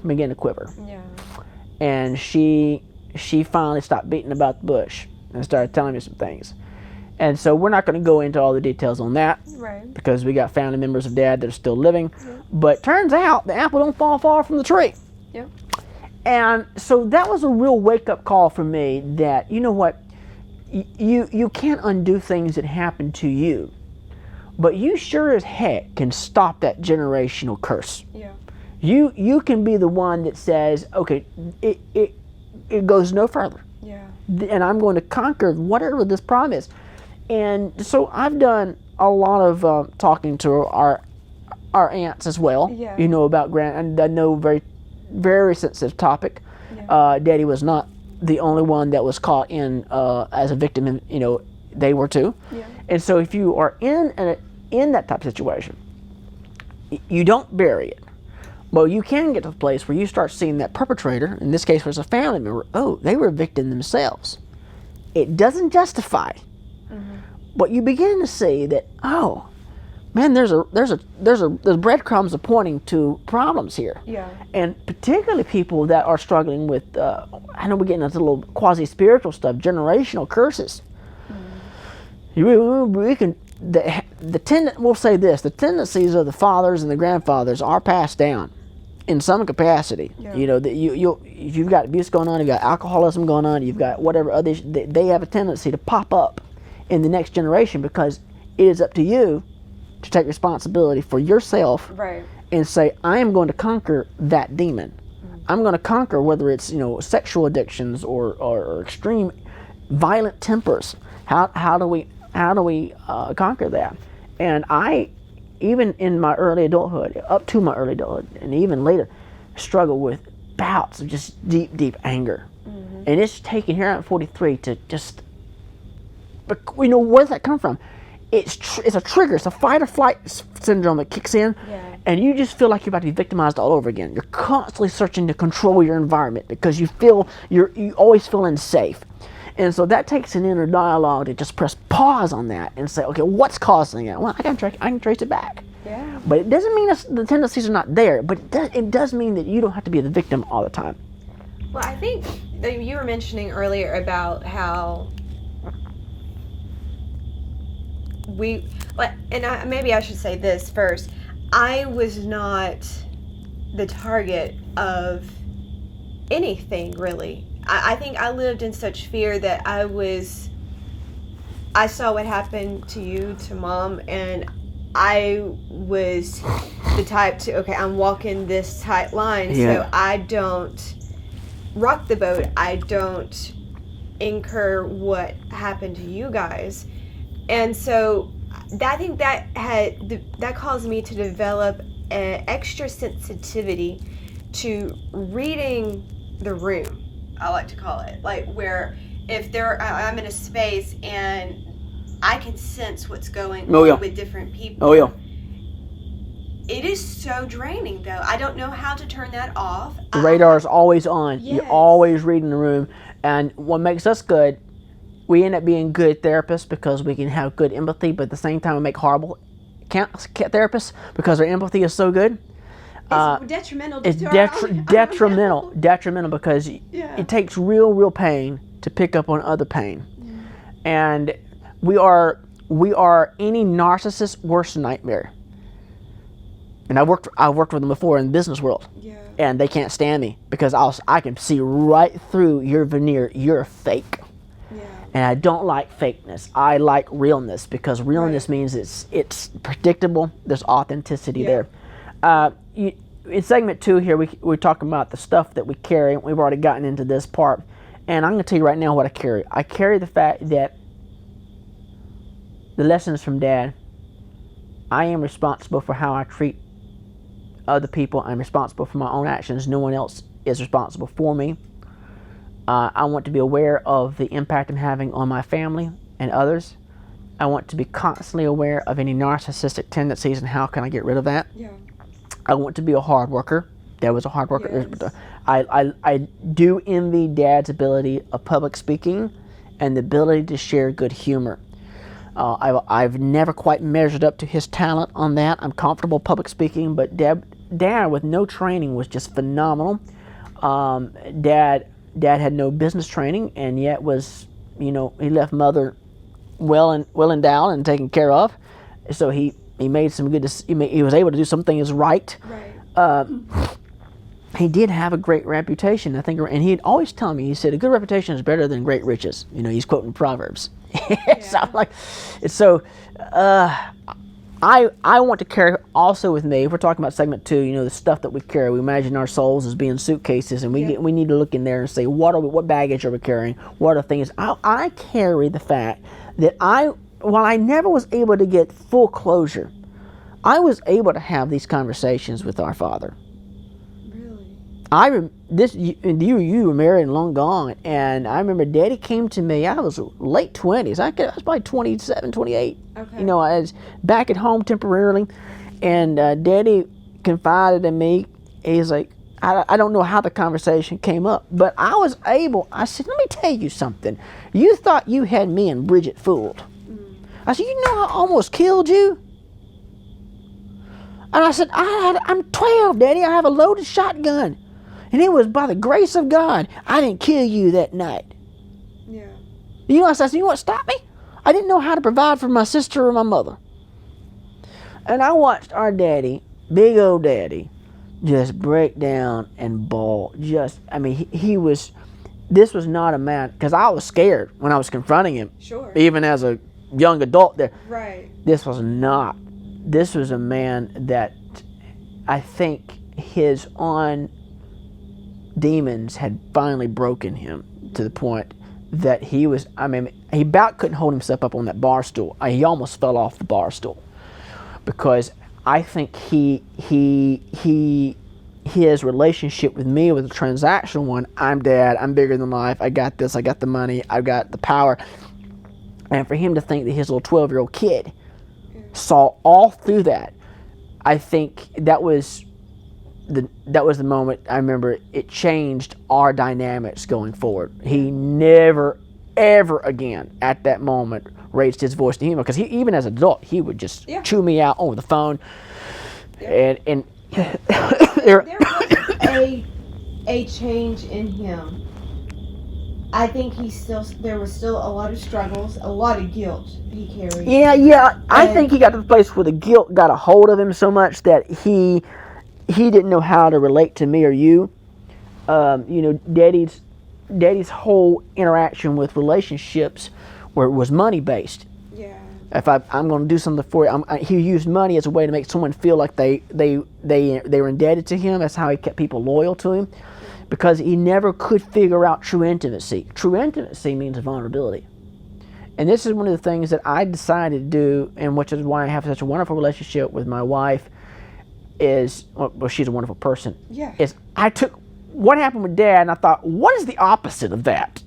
begin to quiver. Yeah. And she finally stopped beating about the bush and started telling me some things. And so we're not going to go into all the details on that, Right. because we got family members of Dad that are still living. Yeah. But turns out the apple don't fall far from the tree. Yeah. And so that was a real wake-up call for me that, you know what, you can't undo things that happen to you, but you sure as heck can stop that generational curse. Yeah. You can be the one that says, okay, it goes no further. Yeah. And I'm going to conquer whatever this problem is. And so I've done a lot of talking to our aunts as well. Yeah. You know about and I know very, very sensitive topic. Yeah. Daddy was not the only one that was caught in as a victim, and they were too. Yeah. And so if you are in that type of situation, you don't bury it. But you can get to the place where you start seeing that perpetrator, in this case was a family member, they were a victim themselves. It doesn't justify, but you begin to see that, man, there's breadcrumbs pointing to problems here. Yeah. And particularly people that are struggling with, I know we're getting into little quasi-spiritual stuff, generational curses. We can, we'll say this, the tendencies of the fathers and the grandfathers are passed down in some capacity. Yeah. If you've got abuse going on, you've got alcoholism going on, you've got whatever other, they have a tendency to pop up in the next generation, because it is up to you to take responsibility for yourself, right, and say, I am going to conquer that demon. I'm going to conquer whether it's sexual addictions or extreme violent tempers. How do we conquer that? And I, even in my early adulthood, up to my early adulthood, and even later, struggle with bouts of just deep anger. And it's taken here at 43 to just, but where does that come from? It's a trigger. It's a fight or flight syndrome that kicks in, and you just feel like you're about to be victimized all over again. You're constantly searching to control your environment because you always feel unsafe. And so that takes an inner dialogue to just press pause on that and say, okay, what's causing it? Well, I can trace it back. Yeah. But it doesn't mean the tendencies are not there, but it does mean that you don't have to be the victim all the time. Well, I think that you were mentioning earlier about how maybe I should say this first. I was not the target of anything, really. I think I lived in such fear that I saw what happened to you, to Mom, and I was the type to, okay, I'm walking this tight line, so I don't rock the boat. I don't incur what happened to you guys. And so I think that caused me to develop an extra sensitivity to reading the room, I like to call it. Like, where if I'm in a space and I can sense what's going on with different people. Oh, yeah. It is so draining, though. I don't know how to turn that off. The radar is always on. Yes. You're always reading the room. And what makes us good, we end up being good therapists because we can have good empathy, but at the same time we make horrible therapists because our empathy is so good. It's detrimental. It's detrimental because it takes real pain to pick up on other pain. And we are any narcissist's worst nightmare. And I've worked with them before in the business world, and they can't stand me because I can see right through your veneer. You're fake, and I don't like fakeness. I like realness because realness means it's predictable. There's authenticity there. In segment 2 here, we're talking about the stuff that we carry. We've already gotten into this part, and I'm going to tell you right now what I carry. I carry the fact that the lessons from Dad. I am responsible for how I treat other people. I'm responsible for my own actions. No one else is responsible for me. I want to be aware of the impact I'm having on my family and others. I want to be constantly aware of any narcissistic tendencies and how can I get rid of that. I want to be a hard worker. Dad was a hard worker. Yes. I do envy Dad's ability of public speaking and the ability to share good humor. I've never quite measured up to his talent on that. I'm comfortable public speaking, but Dad with no training was just phenomenal. Dad had no business training, and yet was, he left Mother well endowed and taken care of. So he made some good. He was able to do some things right. He did have a great reputation, I think, and he'd always tell me. He said, "A good reputation is better than great riches." He's quoting Proverbs. So I'm like, I want to carry also with me, if we're talking about segment 2, you know, the stuff that we carry, we imagine our souls as being suitcases, and we need to look in there and say, what baggage are we carrying? What are things? I carry the fact that while I never was able to get full closure, I was able to have these conversations with our Father. You were married and long gone, and I remember Daddy came to me. I was late 20s. I was probably 27, 28. Okay. You know, I was back at home temporarily, and Daddy confided in me. He's like, I don't know how the conversation came up, but I said, let me tell you something. You thought you had me and Bridgett fooled. I said, you know I almost killed you? And I said, I'm 12, Daddy. I have a loaded shotgun. And it was by the grace of God I didn't kill you that night. Yeah. You know, I said, you know what stopped me? I didn't know how to provide for my sister or my mother. And I watched our daddy, big old daddy, just break down and bawl. This was not a man, because I was scared when I was confronting him. Sure. Even as a young adult there. Right. This was a man that I think his own demons had finally broken him to the point that he about couldn't hold himself up on that bar stool. He almost fell off the bar stool, because I think his relationship with me was a transactional one. I'm dad, I'm bigger than life, I got this, I got the money, I've got the power. And for him to think that his little 12-year-old kid saw all through that, I think that was the moment. I remember it changed our dynamics going forward. He never, ever again at that moment raised his voice to him, because even as an adult, he would just chew me out over the phone. Yeah. And there was a change in him. I think there was still a lot of struggles, a lot of guilt he carried. Yeah. I think he got to the place where the guilt got a hold of him so much that he didn't know how to relate to me or you. Daddy's whole interaction with relationships was money based. Yeah. If I'm going to do something for you, he used money as a way to make someone feel like they were indebted to him. That's how he kept people loyal to him, because he never could figure out true intimacy. True intimacy means vulnerability. And this is one of the things that I decided to do, and which is why I have such a wonderful relationship with my wife. She's a wonderful person. Yeah. Is I took what happened with Dad and I thought, what is the opposite of that?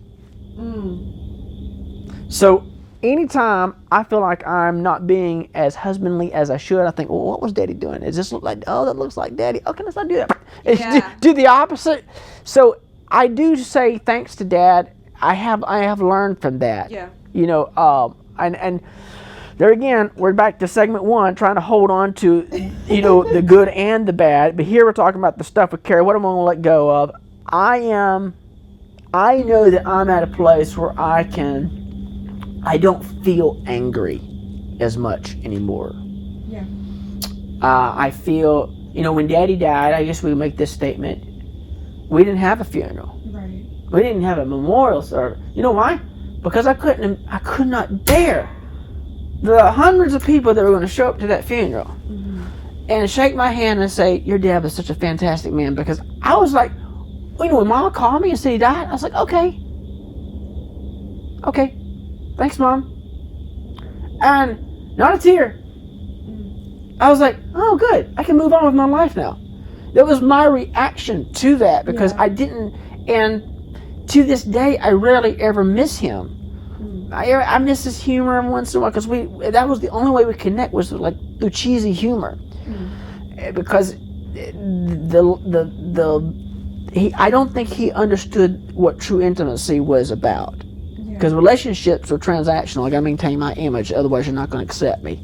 So anytime I feel like I'm not being as husbandly as I should, I think, well, what was Daddy doing? Does this look like, that looks like Daddy. Okay, let's not do that. Yeah. Do the opposite. So I do say thanks to Dad. I have learned from that. Yeah. You know, and there again, we're back to segment 1, trying to hold on to, the good and the bad. But here we're talking about the stuff we carry. What am I going to let go of? I know that I'm at a place where I don't feel angry as much anymore. Yeah. I feel, when Daddy died, I guess we make this statement. We didn't have a funeral. Right. We didn't have a memorial service. You know why? Because I could not bear the hundreds of people that were going to show up to that funeral and shake my hand and say, your dad was such a fantastic man. Because I was like, when Mama called me and said he died, I was like, okay, thanks, Mom. And not a tear. I was like, oh, good, I can move on with my life now. That was my reaction to that, because I didn't, and to this day, I rarely ever miss him. I miss his humor every once in a while, because that was the only way we connect, was like through cheesy humor. Because I don't think he understood what true intimacy was about. Because relationships are transactional. I got to maintain my image, otherwise you're not going to accept me,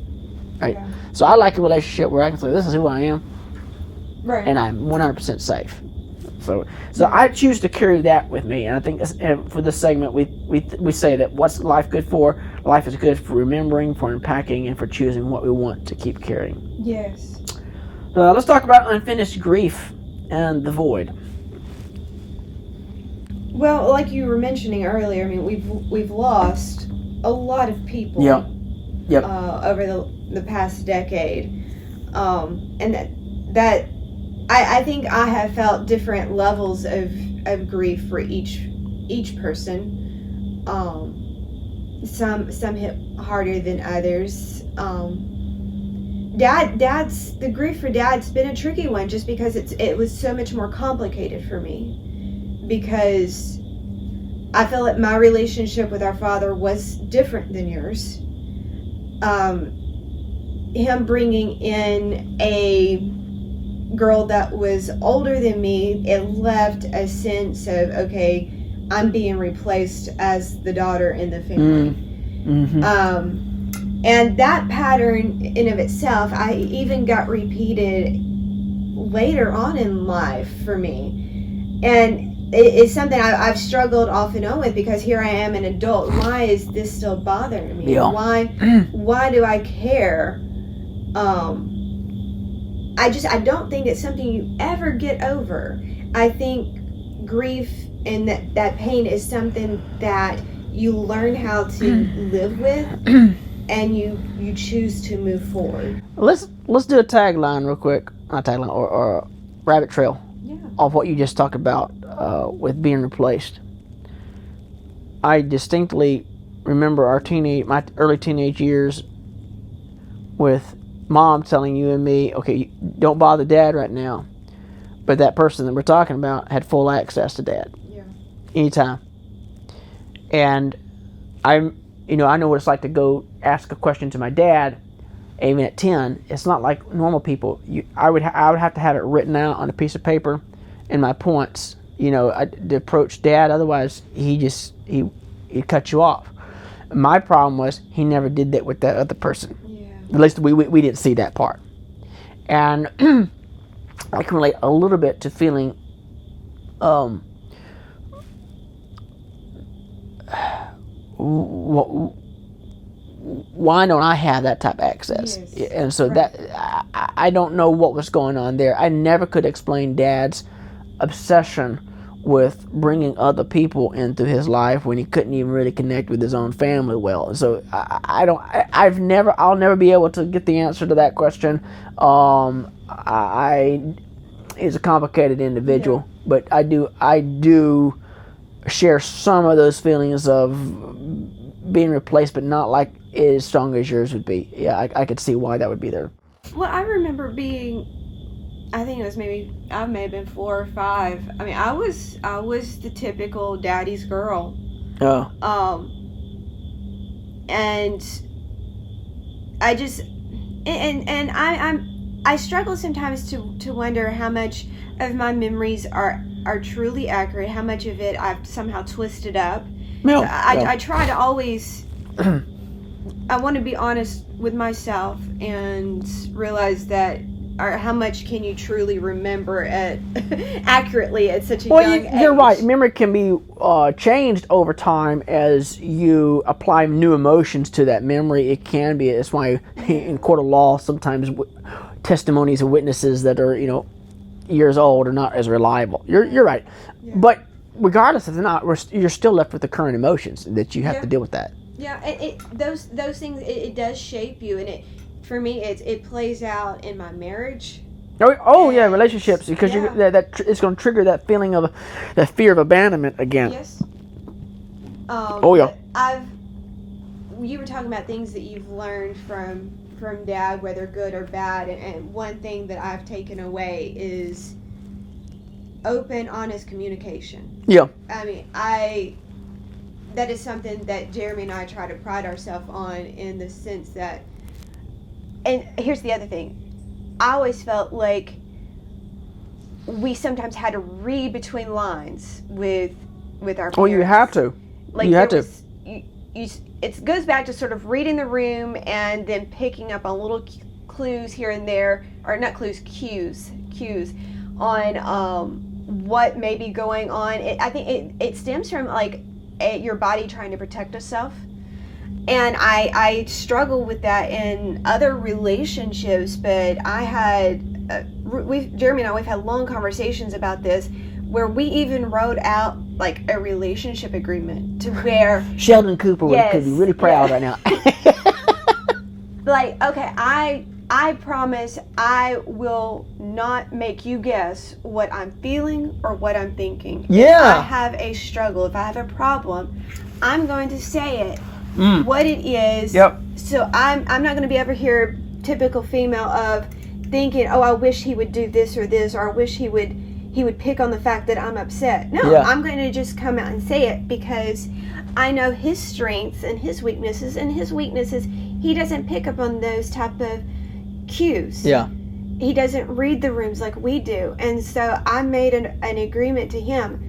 right? Yeah. So I like a relationship where I can say, this is who I am, right, and I'm 100% safe. So I choose to carry that with me, and I think for this segment we say that what's life good for? Life is good for remembering, for unpacking, and for choosing what we want to keep carrying. Yes. Let's talk about unfinished grief and the void. Well, like you were mentioning earlier, I mean, we've lost a lot of people. Yep. Over the the past decade, and that I think I have felt different levels of grief for each person. Some hit harder than others. The grief for Dad's been a tricky one, just because it was so much more complicated for me, because I feel that my relationship with our father was different than yours. Him bringing in a girl that was older than me, it left a sense of, okay, I'm being replaced as the daughter in the family. And that pattern in of itself, I even got repeated later on in life for me. And it's something I've struggled off and on with, because here I am an adult. Why is this still bothering me? Yeah. Why do I care? I don't think it's something you ever get over. I think grief and that pain is something that you learn how to live with, and you choose to move forward. Let's do a tagline real quick, not tagline, or a rabbit trail of what you just talked about with being replaced. I distinctly remember my early teenage years with Mom telling you and me, okay, don't bother Dad right now. But that person that we're talking about had full access to Dad. Yeah. Anytime. And I know what it's like to go ask a question to my dad, even at 10. It's not like normal people. I would have to have it written out on a piece of paper, and my points, to approach Dad. Otherwise, he'd cut you off. My problem was he never did that with that other person. At least we didn't see that part. And I can relate a little bit to feeling why don't I have that type of access? Yes, and so that I don't know what was going on there. I never could explain Dad's obsession with bringing other people into his life when he couldn't even really connect with his own family well. So I'll never be able to get the answer to that question. He's a complicated individual, but I do share some of those feelings of being replaced, but not like as strong as yours would be. Yeah, I could see why that would be there. Well, I remember being, I think it was I may have been 4 or 5. I mean, I was the typical daddy's girl. Oh. And I just, and I struggle sometimes to wonder how much of my memories are truly accurate, how much of it I've somehow twisted up. No. I try to always, I want to be honest with myself and realize that, or how much can you truly remember accurately at such a young age? You're right. Memory can be changed over time as you apply new emotions to that memory. It can be. That's why in court of law sometimes testimonies of witnesses that are years old are not as reliable. You're right. Yeah. But regardless of not, you're still left with the current emotions that you have to deal with that. Yeah, those things it does shape you, and for me it plays out in my marriage. Yeah, relationships, because that it's going to trigger that feeling of that fear of abandonment again. Yes. You were talking about things that you've learned from Dad, whether good or bad, and one thing that I've taken away is open, honest communication. Yeah. I mean, that is something that Jeremy and I try to pride ourselves on, in the sense that, and here's the other thing, I always felt like we sometimes had to read between lines with our parents. Oh, you have to. Like, you have to. It goes back to sort of reading the room and then picking up on little clues here and there, or not clues, cues on what may be going on. I think it stems from your body trying to protect itself, and I struggle with that in other relationships. But Jeremy and I, we've had long conversations about this, where we even wrote out a relationship agreement to where Sheldon Cooper could be really proud right now. Like, okay, I promise I will not make you guess what I'm feeling or what I'm thinking. Yeah. If I have a struggle, if I have a problem, I'm going to say it, what it is. Yep. So I'm not going to be ever here, typical female, of thinking, oh, I wish he would do this, or I wish he would pick on the fact that I'm upset. No, Yeah. I'm going to just come out and say it, because I know his strengths and his weaknesses, he doesn't pick up on those type of cues. Yeah. He doesn't read the rooms like we do. And so I made an agreement to him.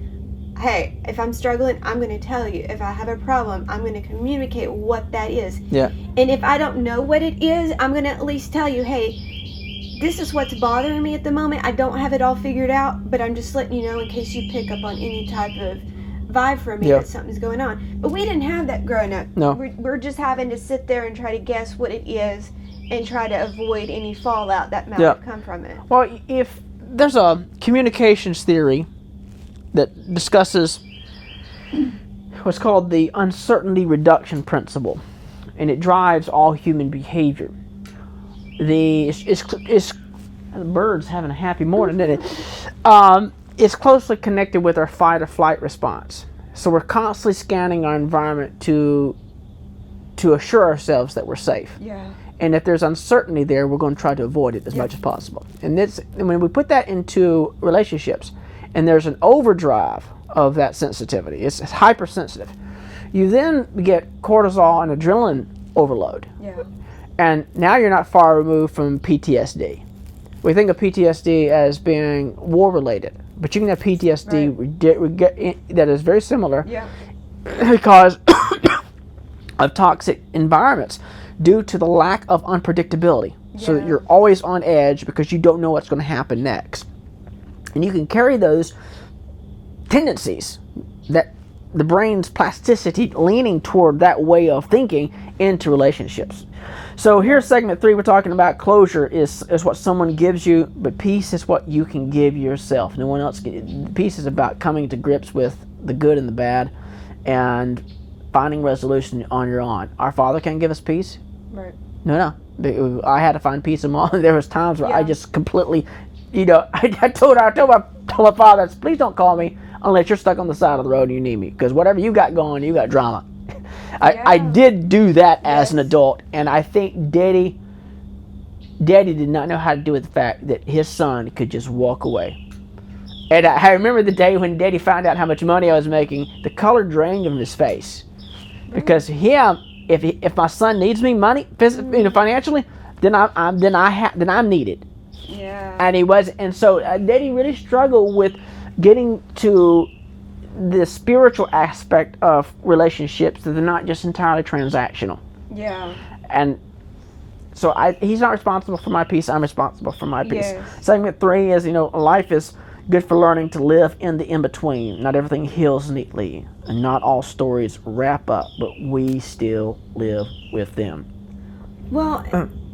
Hey, if I'm struggling, I'm going to tell you. If I have a problem, I'm going to communicate what that is. Yeah. And if I don't know what it is, I'm going to at least tell you, hey, this is what's bothering me at the moment. I don't have it all figured out, but I'm just letting you know in case you pick up on any type of vibe from me that something's going on. But we didn't have that growing up. No. We're just having to sit there and try to guess what it is and try to avoid any fallout that might have come from it. Well, if there's a communications theory that discusses what's called the uncertainty reduction principle, and it drives all human behavior. The bird's having a happy morning, isn't it? It's closely connected with our fight or flight response. So we're constantly scanning our environment to assure ourselves that we're safe. Yeah. And if there's uncertainty there, we're going to try to avoid it as much as possible. And when we put that into relationships, and there's an overdrive of that sensitivity, it's hypersensitive, you then get cortisol and adrenaline overload. Yeah. And now you're not far removed from PTSD. We think of PTSD as being war-related, but you can have PTSD that is very similar because of toxic environments due to the lack of unpredictability. So that you're always on edge because you don't know what's going to happen next. And you can carry those tendencies, that the brain's plasticity leaning toward that way of thinking, into relationships. So here's segment 3. We're talking about closure is what someone gives you, but peace is what you can give yourself. No one else can. Peace is about coming to grips with the good and the bad and finding resolution on your own. Our Father can't give us peace. Right. No. I had to find peace in my own. There was times where I just completely, I told my father, please don't call me unless you're stuck on the side of the road and you need me, because whatever you got going, you got drama. I did do that as an adult, and I think Daddy did not know how to deal with the fact that his son could just walk away. And I remember the day when Daddy found out how much money I was making, the color drained from his face. Because if my son needs me money, financially, then I'm needed. Yeah. And he was, and so Daddy really struggled with getting to the spiritual aspect of relationships that they're not just entirely transactional. Yeah. And so he's not responsible for my peace. I'm responsible for my peace. Yes. Segment 3 is, life is good for learning to live in the in-between. Not everything heals neatly, and not all stories wrap up, but we still live with them. Well,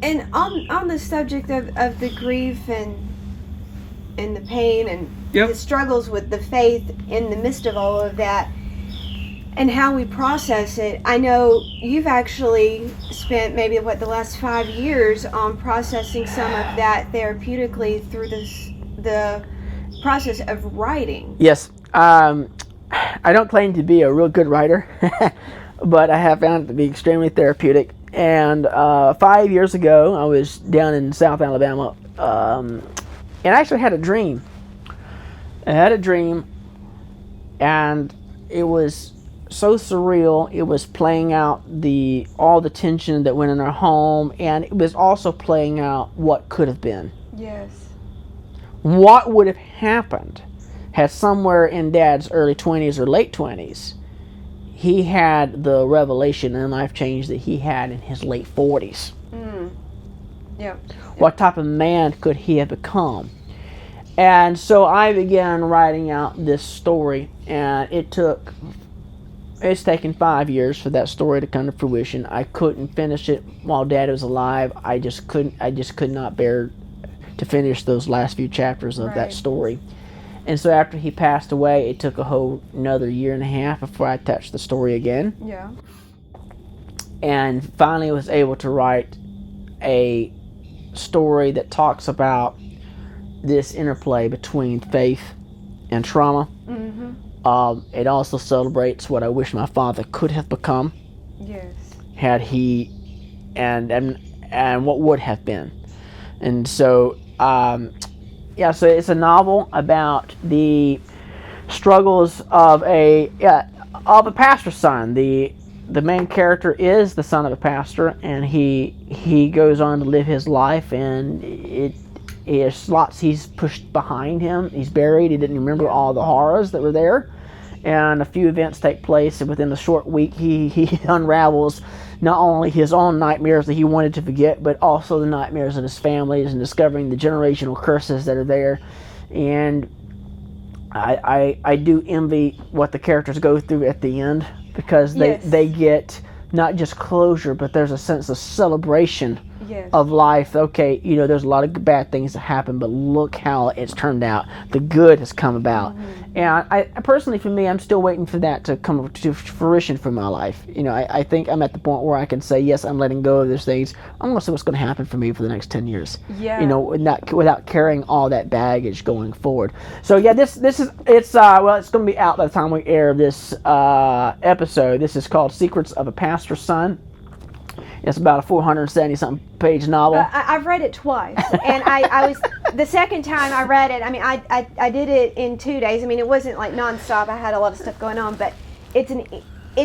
and on the subject of the grief and the pain and the struggles with the faith in the midst of all of that, and how we process it, I know you've actually spent maybe the last 5 years on processing some of that therapeutically through the process of writing. Yes. I don't claim to be a real good writer, but I have found it to be extremely therapeutic. And 5 years ago, I was down in South Alabama, and I actually had a dream. And it was so surreal. It was playing out all the tension that went in our home, and it was also playing out what could have been. Yes. What would have happened had somewhere in Dad's early 20s or late 20s, he had the revelation and life change that he had in his late 40s. Yeah. What type of man could he have become? And so I began writing out this story, and it's taken 5 years for that story to come to fruition. I couldn't finish it while Dad was alive. I just could not bear to finish those last few chapters of that story. And so after he passed away, it took a whole another year and a half before I touched the story again. Yeah. And finally was able to write a story that talks about this interplay between faith and trauma. It also celebrates what I wish my father could have become. Yes. Had he, and what would have been. And so, so it's a novel about the struggles of a pastor's son. The main character is the son of a pastor, and he goes on to live his life, and there's lots he's pushed behind him. He's buried. He didn't remember all the horrors that were there, and a few events take place, and within a short week he unravels not only his own nightmares that he wanted to forget, but also the nightmares of his family, and discovering the generational curses that are there. And I do envy what the characters go through at the end, because they get not just closure, but there's a sense of celebration of life. Okay, there's a lot of bad things that happen, but look how it's turned out. The good has come about. And I personally, for me, I'm still waiting for that to come to fruition for my life. I think I'm at the point where I can say, yes, I'm letting go of those things. I'm going to see what's going to happen for me for the next 10 years. Without carrying all that baggage going forward. So it's going to be out by the time we air this episode. This is called Secrets of a Pastor's Son. It's about a 470-something page novel. I've read it twice, and I was the second time I read it. I mean, I did it in 2 days. I mean, it wasn't like nonstop. I had a lot of stuff going on, but it's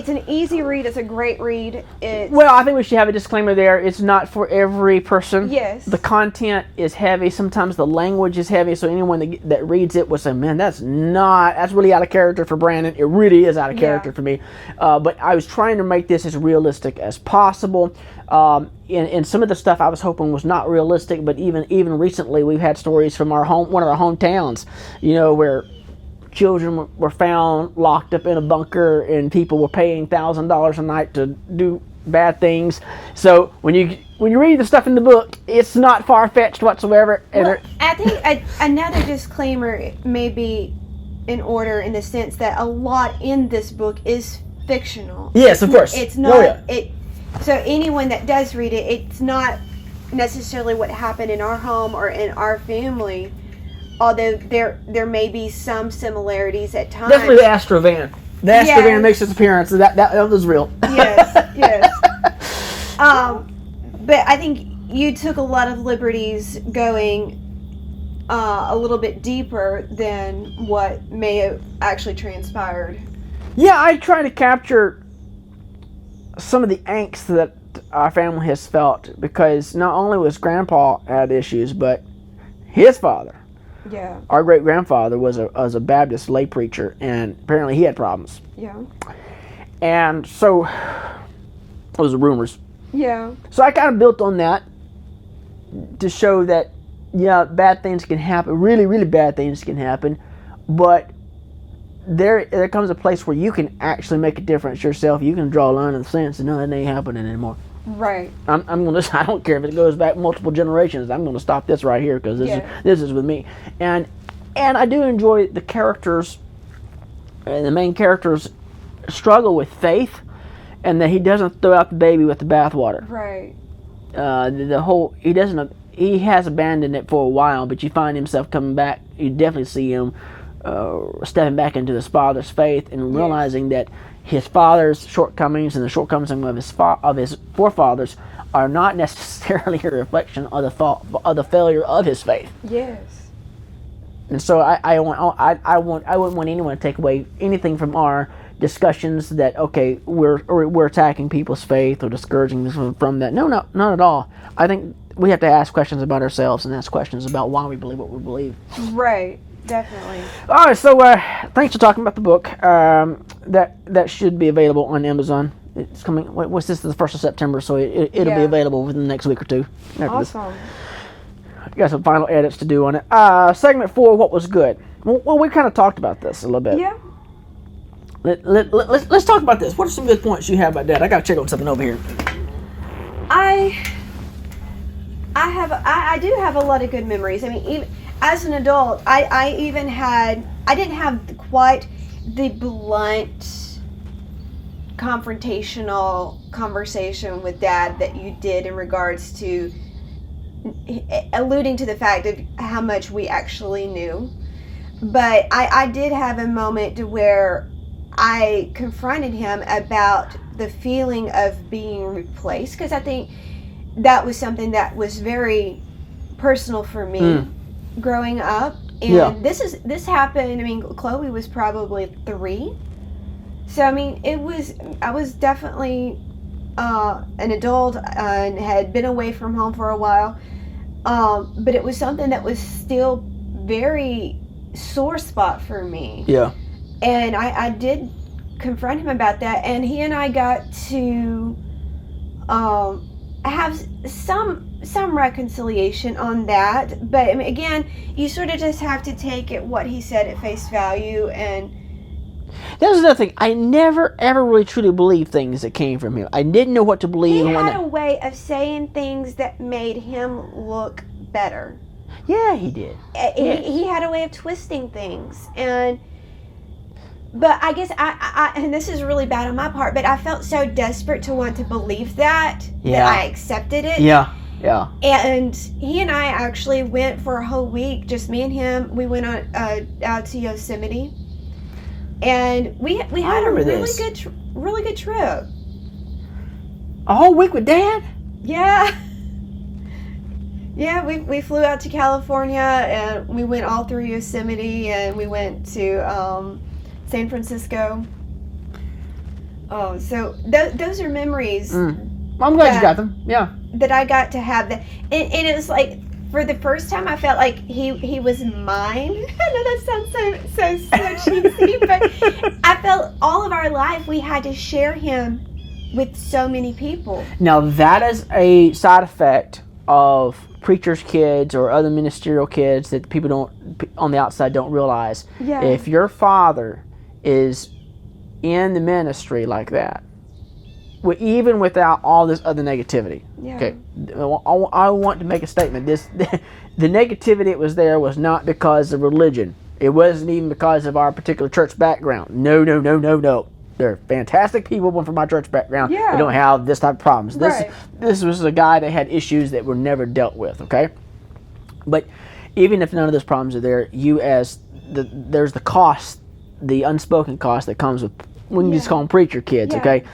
an easy read. It's a great read. Well, I think we should have a disclaimer there. It's not for every person. Yes. The content is heavy. Sometimes the language is heavy, so anyone that reads it will say, man, that's really out of character for Brandon. It really is out of character for me. But I was trying to make this as realistic as possible. And some of the stuff I was hoping was not realistic, but even recently we've had stories from one of our hometowns, where children were found locked up in a bunker, and people were paying $1,000 a night to do bad things. So when you read the stuff in the book, it's not far-fetched whatsoever. Well, I think another disclaimer may be in order, in the sense that a lot in this book is fictional. Yes, of course. It's not. So anyone that does read it, it's not necessarily what happened in our home or in our family. Although there may be some similarities at times. Definitely the Astrovan. The Astrovan makes its appearance. That was real. Yes. But I think you took a lot of liberties going a little bit deeper than what may have actually transpired. Yeah, I try to capture some of the angst that our family has felt, because not only was Grandpa had issues, but his father. Yeah. Our great-grandfather was a Baptist lay preacher, and apparently he had problems. Yeah. And so, those are rumors. Yeah. So I kind of built on that to show that, bad things can happen, really, really bad things can happen, but there comes a place where you can actually make a difference yourself. You can draw a line in the sand and say, no, that ain't happening anymore. Right. I don't care if it goes back multiple generations. I'm going to stop this right here, because this is with me. And I do enjoy the characters, and the main characters struggle with faith, and that he doesn't throw out the baby with the bathwater. Right. He has abandoned it for a while, but you find himself coming back. You definitely see him stepping back into his father's faith, and realizing that his father's shortcomings and the shortcomings of his forefathers are not necessarily a reflection of the failure of his faith. Yes. And so I wouldn't want anyone to take away anything from our discussions that we're attacking people's faith or discouraging them from that. No, not at all. I think we have to ask questions about ourselves and ask questions about why we believe what we believe. Right. Definitely. All right, so thanks for talking about the book. That should be available on Amazon. It's coming. What's this? The 1st of September, so it'll be available within the next week or two. Awesome. Got some final edits to do on it. Segment 4. What was good? Well, we kind of talked about this a little bit. Yeah. Let's talk about this. What are some good points you have about that? I got to check on something over here. I do have a lot of good memories. I mean, even as an adult, I didn't have quite the blunt confrontational conversation with Dad that you did in regards to alluding to the fact of how much we actually knew. But I did have a moment to where I confronted him about the feeling of being replaced, because I think that was something that was very personal for me growing up. And this happened, I mean, Chloe was probably 3. So, I mean, I was definitely an adult and had been away from home for a while. But it was something that was still very sore spot for me. Yeah. And I did confront him about that, and he and I got to have some reconciliation on that. But I mean, again, you sort of just have to take it what he said at face value. And that was another thing. I never ever really truly believed things that came from him. I didn't know what to believe. He had a way of saying things that made him look better. Yeah, he did. He had a way of twisting things. But I guess I and this is really bad on my part, but I felt so desperate to want to believe that I accepted it. Yeah. And he and I actually went for a whole week, just me and him. We went on out to Yosemite, and we had a really good trip. A whole week with Dad? Yeah. Yeah, we flew out to California, and we went all through Yosemite, and we went to San Francisco. Oh, so those are memories. I'm glad you got them. Yeah. That I got to have that, and it was like, for the first time, I felt like he was mine. I know that sounds so cheesy, but I felt all of our life we had to share him with so many people. Now that is a side effect of preachers' kids or other ministerial kids that people on the outside don't realize. Yeah. If your father is in the ministry like that, even without all this other negativity. Yeah. Okay. I want to make a statement. The negativity that was there was not because of religion. It wasn't even because of our particular church background. No. They're fantastic people from my church background. Yeah. They don't have this type of problems. Right. This was a guy that had issues that were never dealt with, okay? But even if none of those problems are there, there's the cost, the unspoken cost that comes with, we can just call them preacher kids, okay?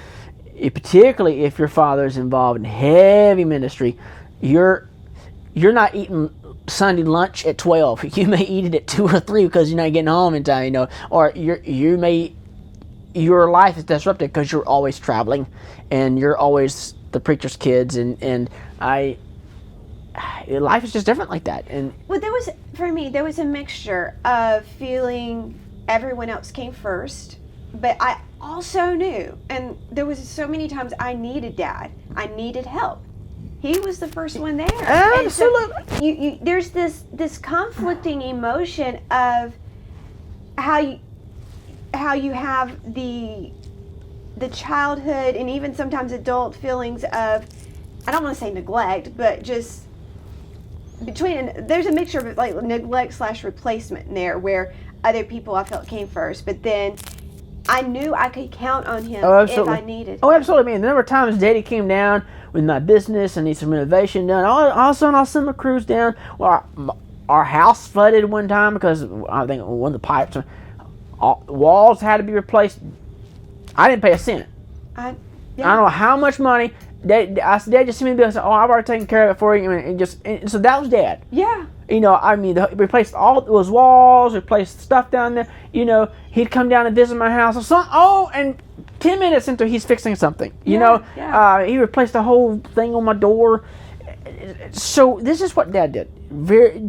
Particularly if your father is involved in heavy ministry, you're not eating Sunday lunch at 12. You may eat it at 2 or 3 because you're not getting home in time, or your life is disrupted because you're always traveling and you're always the preacher's kids, and life is just different like that. And well, for me there was a mixture of feeling everyone else came first, but I also knew, and there was so many times I needed Dad. I needed help. He was the first one there. Absolutely. So there's this conflicting emotion of how you have the childhood and even sometimes adult feelings of, I don't want to say neglect, but just there's a mixture of like neglect / replacement in there, where other people I felt came first, but then I knew I could count on him if I needed. Oh, absolutely, man. The number of times Daddy came down with my business and needs some renovation done. All of a sudden, I'll send my crews down. Well, our house flooded one time because I think one of the pipes, walls had to be replaced. I didn't pay a cent. I don't know how much money. I said, Dad, just send me the bill. I said, I've already taken care of it for you. And so that was Dad. Yeah. Replaced all those walls, replaced stuff down there. He'd come down and visit my house. And 10 minutes into he's fixing something. He replaced the whole thing on my door. So this is what Dad did. Very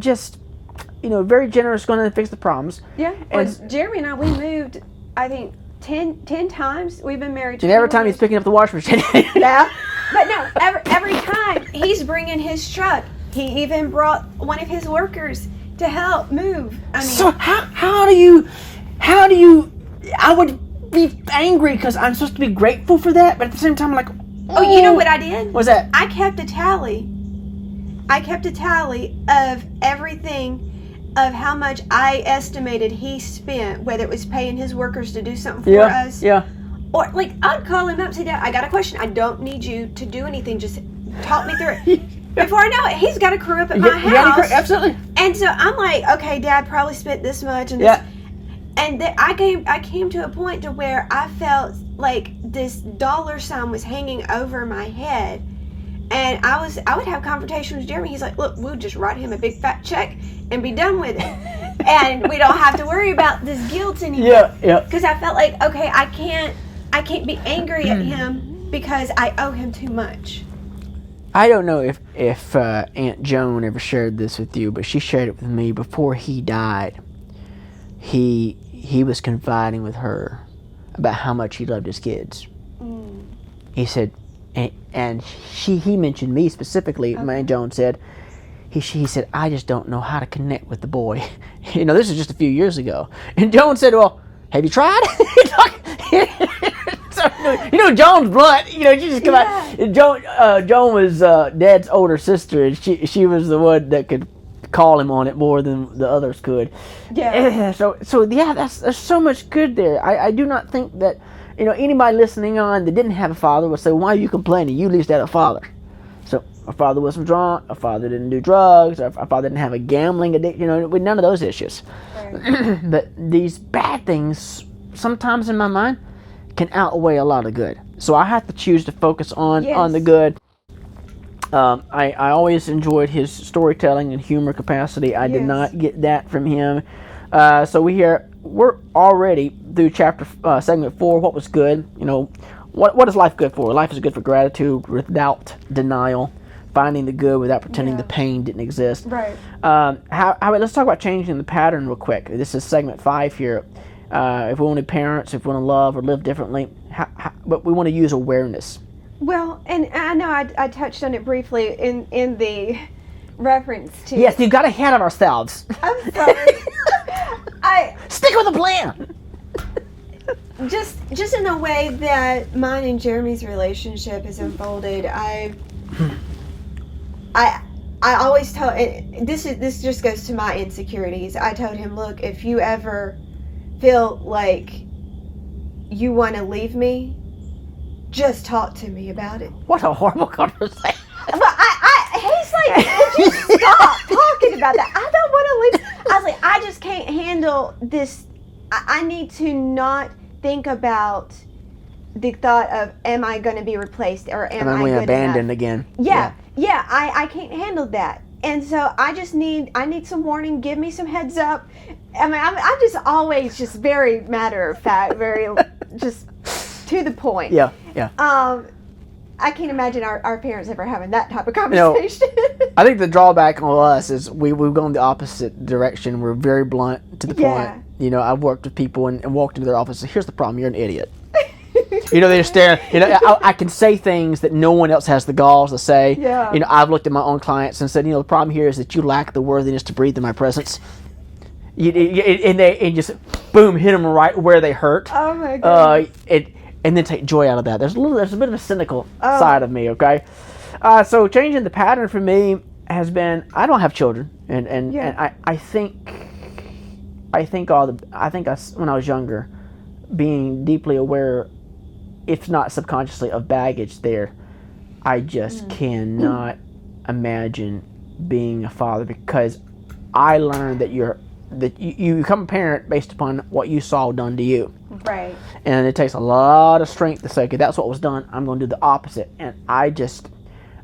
generous, going to fix the problems. Yeah. And Jeremy and I, we moved, I think, 10 times. We've been married. And every time he's picking up the washing machine. Yeah. But no, every time he's bringing his truck. He even brought one of his workers to help move. So how do you? I would be angry because I'm supposed to be grateful for that, but at the same time, I'm like, oh, you know what I did? What's that? I kept a tally of everything, of how much I estimated he spent, whether it was paying his workers to do something for us. Yeah. Or, like, I'd call him up and say, Dad, I got a question. I don't need you to do anything. Just talk me through it. Before I know it, he's got a crew up at my house. Absolutely. And so I'm like, okay, Dad probably spent this much. And this. And then I came to a point to where I felt like this dollar sign was hanging over my head. And I would have confrontations with Jeremy. He's like, look, we'll just write him a big fat check and be done with it. And we don't have to worry about this guilt anymore. Yeah. Because I felt like, okay, I can't be angry at him because I owe him too much. I don't know if Aunt Joan ever shared this with you, but she shared it with me before he died. He was confiding with her about how much he loved his kids. He said, and he mentioned me specifically. Okay. My Aunt Joan said, he said, I just don't know how to connect with the boy. This is just a few years ago. And Joan said, well, have you tried? So, Joan's blunt. She just come out. Joan was Dad's older sister, and she was the one that could call him on it more than the others could. Yeah. So yeah, there's so much good there. I do not think that anybody listening on that didn't have a father would say, why are you complaining? You at least had a father. So our father wasn't drunk. Our father didn't do drugs. Our father didn't have a gambling addiction. With none of those issues. Right. But these bad things, sometimes in my mind, can outweigh a lot of good. So I have to choose to focus on the good. I always enjoyed his storytelling and humor capacity. I did not get that from him. So we're already through segment 4. What was good? What is life good for? Life is good for gratitude without denial, finding the good without pretending the pain didn't exist. Right. Let's talk about changing the pattern real quick. This is segment 5 here. If we want to parents, if we want to love or live differently, but we want to use awareness. Well, and I know I touched on it briefly in the reference to... Yes, you got ahead of ourselves. I'm sorry. Stick with the plan. Just in the way that mine and Jeremy's relationship has unfolded, I always told... This just goes to my insecurities. I told him, look, if you ever feel like you want to leave me, just talk to me about it. What a horrible conversation. But he's like, would you stop talking about that? I don't want to leave. I was like, I just can't handle this. I need to not think about the thought of, am I going to be replaced or am I good abandoned enough? Again? Yeah, I can't handle that. And so I need some warning. Give me some heads up. I mean, I'm just always just very matter of fact, very just to the point. Yeah. I can't imagine our parents ever having that type of conversation. I think the drawback on us is we've gone the opposite direction. We're very blunt to the point. I've worked with people and walked into their office and here's the problem, you're an idiot. They just stare. I can say things that no one else has the galls to say. Yeah. I've looked at my own clients and said, the problem here is that you lack the worthiness to breathe in my presence. And just boom, hit them right where they hurt. Oh my God. And then take joy out of that. There's a bit of a cynical side of me. Okay. So changing the pattern for me has been, I don't have children, and I think when I was younger, being deeply aware, if not subconsciously, of baggage there, I just cannot imagine being a father, because I learned that you become a parent based upon what you saw done to you. Right. And it takes a lot of strength to say, okay, that's what was done, I'm going to do the opposite. And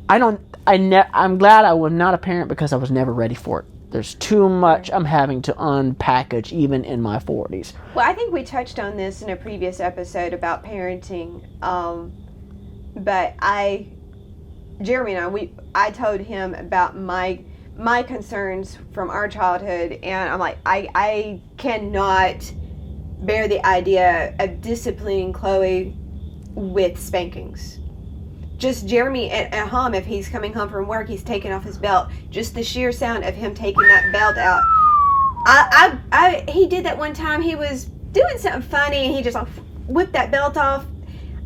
I'm glad I was not a parent because I was never ready for it. There's too much I'm having to unpackage even in my 40s. Well, I think we touched on this in a previous episode about parenting. But Jeremy and I told him about my concerns from our childhood, and I'm like, I cannot bear the idea of disciplining Chloe with spankings. Just Jeremy at home, if he's coming home from work, he's taking off his belt. Just the sheer sound of him taking that belt out. He did that one time. He was doing something funny, and he just whipped that belt off.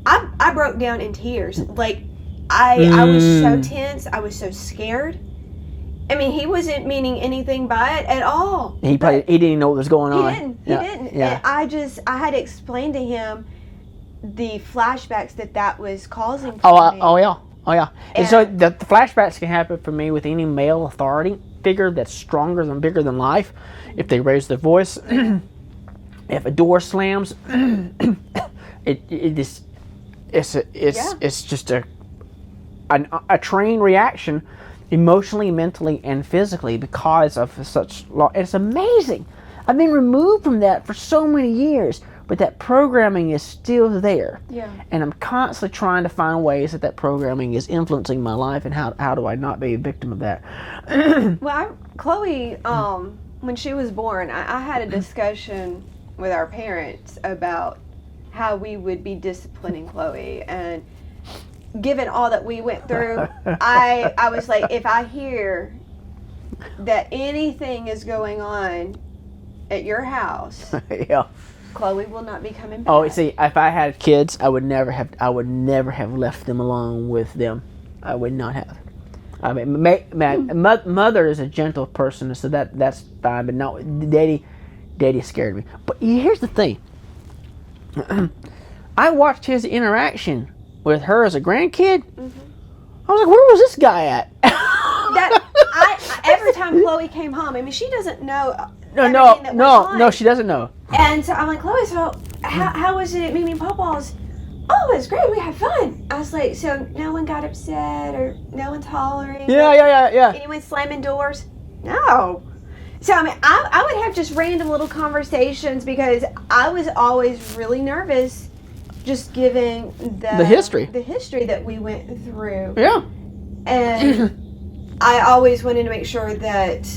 I broke down in tears. Like, I was so tense. I was so scared. I mean, he wasn't meaning anything by it at all. He didn't know what was going on. He didn't. Yeah. And I had to explain to him, the flashbacks that was causing for me. Oh yeah. And so the flashbacks can happen for me with any male authority figure that's stronger than bigger than life. If they raise their voice, if a door slams, it's just a trained reaction, emotionally, mentally, and physically because of such law. It's amazing. I've been removed from that for so many years, but that programming is still there. Yeah. And I'm constantly trying to find ways that programming is influencing my life, and how do I not be a victim of that? Well, Chloe, when she was born, I had a discussion with our parents about how we would be disciplining Chloe, and given all that we went through, I was like, if I hear that anything is going on at your house, Yeah. Chloe will not be coming back. Oh, see, if I had kids, I would never have left them alone with them. I would not have. I mean, mother is a gentle person, so that's fine. But no, daddy scared me. But here's the thing. I watched his interaction with her as a grandkid. I was like, where was this guy at? Every time Chloe came home, I mean, she doesn't know. No, she doesn't know. And so I'm like, Chloe, so how was it at Mimi and Papa's? Oh, it was great. We had fun. I was like, so no one got upset or no one's hollering? Yeah. Anyone slamming doors? No. So, I mean, I would have just random little conversations because I was always really nervous just given the history that we went through. Yeah. And I always wanted to make sure that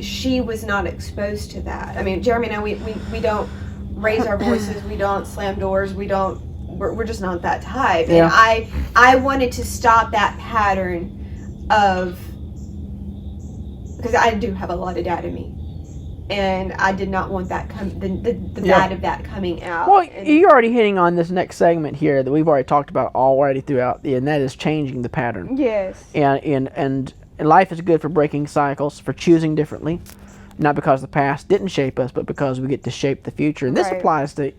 she was not exposed to that. I mean, Jeremy and I, we don't raise our voices, we don't slam doors, we're just not that type. Yeah. And I wanted to stop that pattern of, because I do have a lot of dad in me, and I did not want that the bad of that coming out. Well, you're already hitting on this next segment here that we've already talked about already throughout, and that is changing the pattern. Yes. And life is good for breaking cycles, for choosing differently, not because the past didn't shape us, but because we get to shape the future. And this applies to,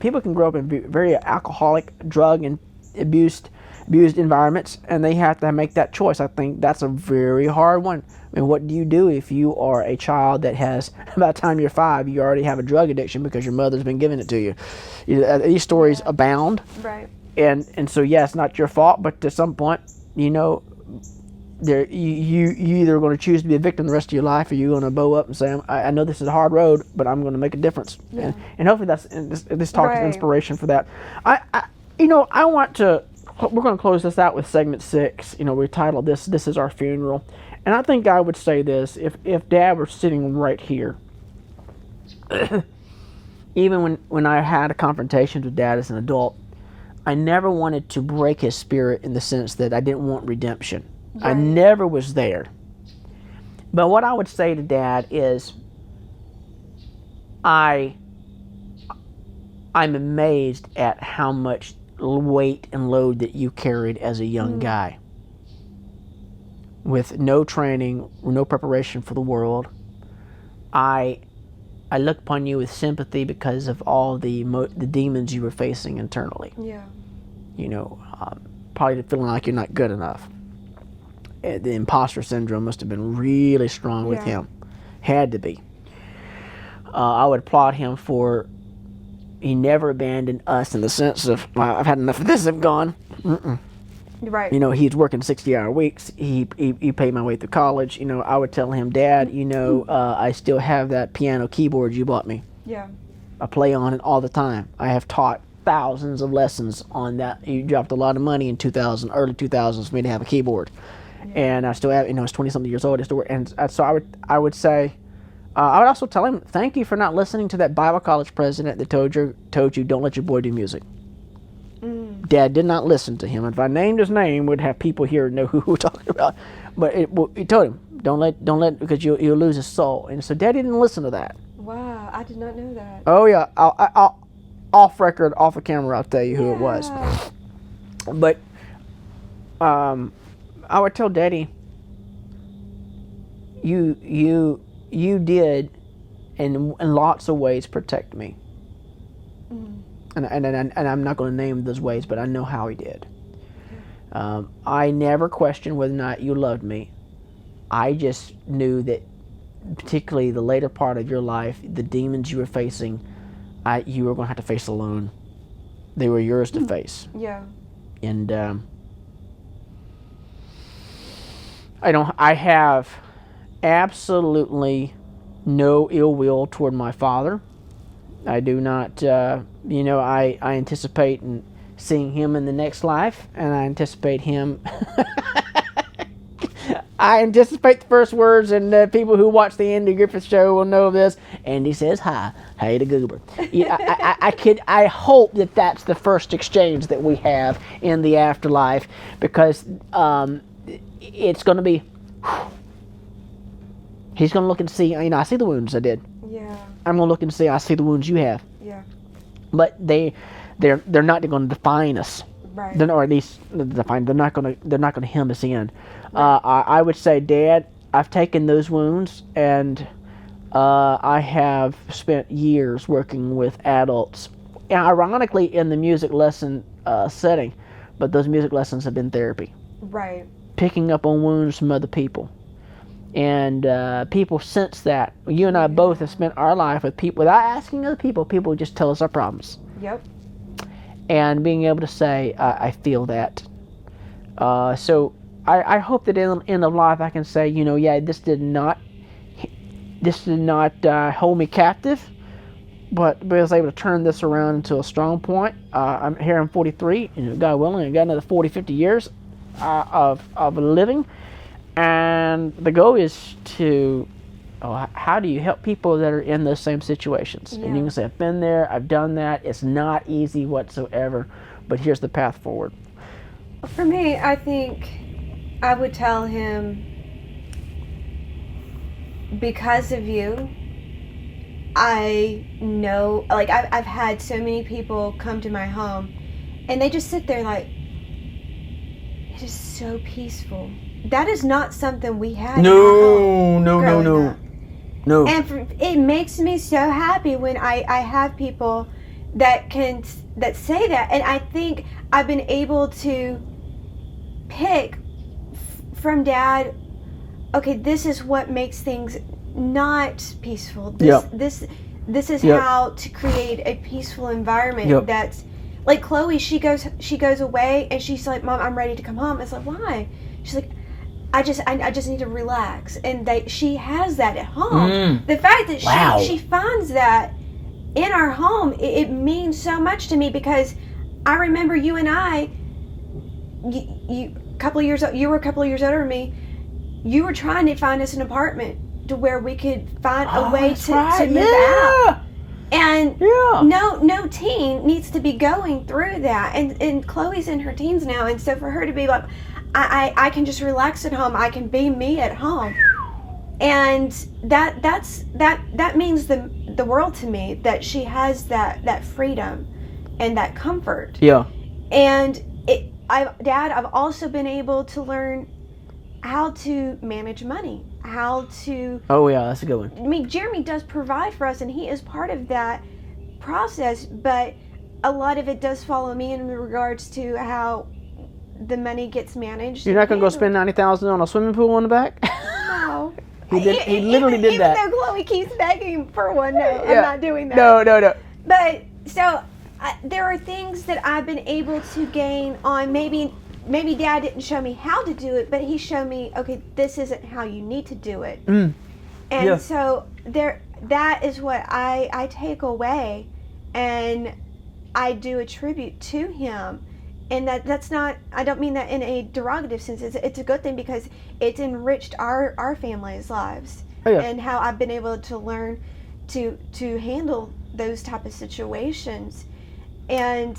people can grow up in very alcoholic, drug and abused environments, and they have to make that choice. I think that's a very hard one. I mean, what do you do if you are a child that has, by the time you're 5, you already have a drug addiction because your mother's been giving it to you? These stories abound. Right. And so, it's not your fault, but at some point, you either going to choose to be a victim the rest of your life, or you're going to bow up and say, I know this is a hard road, but I'm going to make a difference. Yeah. And hopefully this talk is inspiration for that. We're going to close this out with segment 6. We titled this is Our Funeral. And I think I would say this, if Dad were sitting right here, even when I had a confrontation with Dad as an adult, I never wanted to break his spirit in the sense that I didn't want redemption. Right. I never was there. But what I would say to Dad is, I'm amazed at how much weight and load that you carried as a young guy, with no training, no preparation for the world. I look upon you with sympathy because of all the demons you were facing internally. Yeah. Probably feeling like you're not good enough. The imposter syndrome must have been really strong with him. Had to be. I would applaud him for, he never abandoned us in the sense of, I've had enough of this, I'm gone. Right. He's working 60-hour weeks. He paid my way through college. I would tell him, Dad, I still have that piano keyboard you bought me. Yeah. I play on it all the time. I have taught thousands of lessons on that. You dropped a lot of money in early 2000s for me to have a keyboard. Yeah. And I still have, I was 20-something years old. And so I would say, I would also tell him, thank you for not listening to that Bible college president that told you don't let your boy do music. Dad did not listen to him. If I named his name, we'd have people here know who we're talking about. But he told him, don't let, because you'll lose his soul. And so Dad didn't listen to that. Wow, I did not know that. Oh yeah, I'll off record, off the camera, I'll tell you who it was. But I would tell Daddy, you did in lots of ways protect me. and I'm not going to name those ways, but I know how he did. I never questioned whether or not you loved me. I just knew that, particularly the later part of your life, the demons you were facing, you were going to have to face alone. They were yours to face. Yeah. And I have absolutely no ill will toward my father. I do not, I anticipate seeing him in the next life, and I anticipate him. I anticipate the first words, and people who watch the Andy Griffith Show will know this. Andy says hi. Hey to Goober. I hope that that's the first exchange that we have in the afterlife, because it's going to be. He's going to look and see. I see the wounds I did. Yeah. I'm going to look and see. I see the wounds you have. Yeah. But they're not going to define us. Right. Or at least define. They're not going to hem us in. Right. I would say, Dad, I've taken those wounds, and I have spent years working with adults, and ironically in the music lesson setting, but those music lessons have been therapy. Right. Picking up on wounds from other people. And people sense that. You and I both have spent our life with people, without asking other people, people just tell us our problems. Yep. And being able to say, I feel that. So I hope that in the end of life I can say, this did not hold me captive, but I was able to turn this around into a strong point. I'm 43, God willing, I got another 40, 50 years of living. And the goal is to, how do you help people that are in those same situations? Yeah. And you can say, I've been there, I've done that. It's not easy whatsoever, but here's the path forward. For me, I think I would tell him, because of you, I know, like, I've had so many people come to my home, and they just sit there like, it is so peaceful. That is not something we had. No. And it makes me so happy when I have people that say that. And I think I've been able to pick from Dad, okay, this is what makes things not peaceful. This is how to create a peaceful environment. That's like Chloe. She goes away and she's like, Mom, I'm ready to come home. It's like, why? She's like, I just need to relax. And she has that at home. The fact that she finds that in our home, it means so much to me, because I remember you and I, you were a couple of years older than me. You were trying to find us an apartment to where we could find a way to move out. And no teen needs to be going through that. And Chloe's in her teens now, and so for her to be like, I can just relax at home. I can be me at home, and that means the world to me, that she has that freedom and that comfort. Yeah. And Dad, I've also been able to learn how to manage money, how to. Oh yeah, that's a good one. I mean, Jeremy does provide for us, and he is part of that process. But a lot of it does follow me in regards to how the money gets managed. You're not going to go spend $90,000 on a swimming pool in the back? No. He literally did that. Even though Chloe keeps begging for one, no, I'm not doing that. No. But, so, there are things that I've been able to gain on. Maybe Dad didn't show me how to do it, but he showed me, okay, this isn't how you need to do it. And so, that is what I take away, and I do attribute to him. And that's not, I don't mean that in a derogative sense. It's a good thing, because it's enriched our family's lives. And how I've been able to learn to handle those type of situations and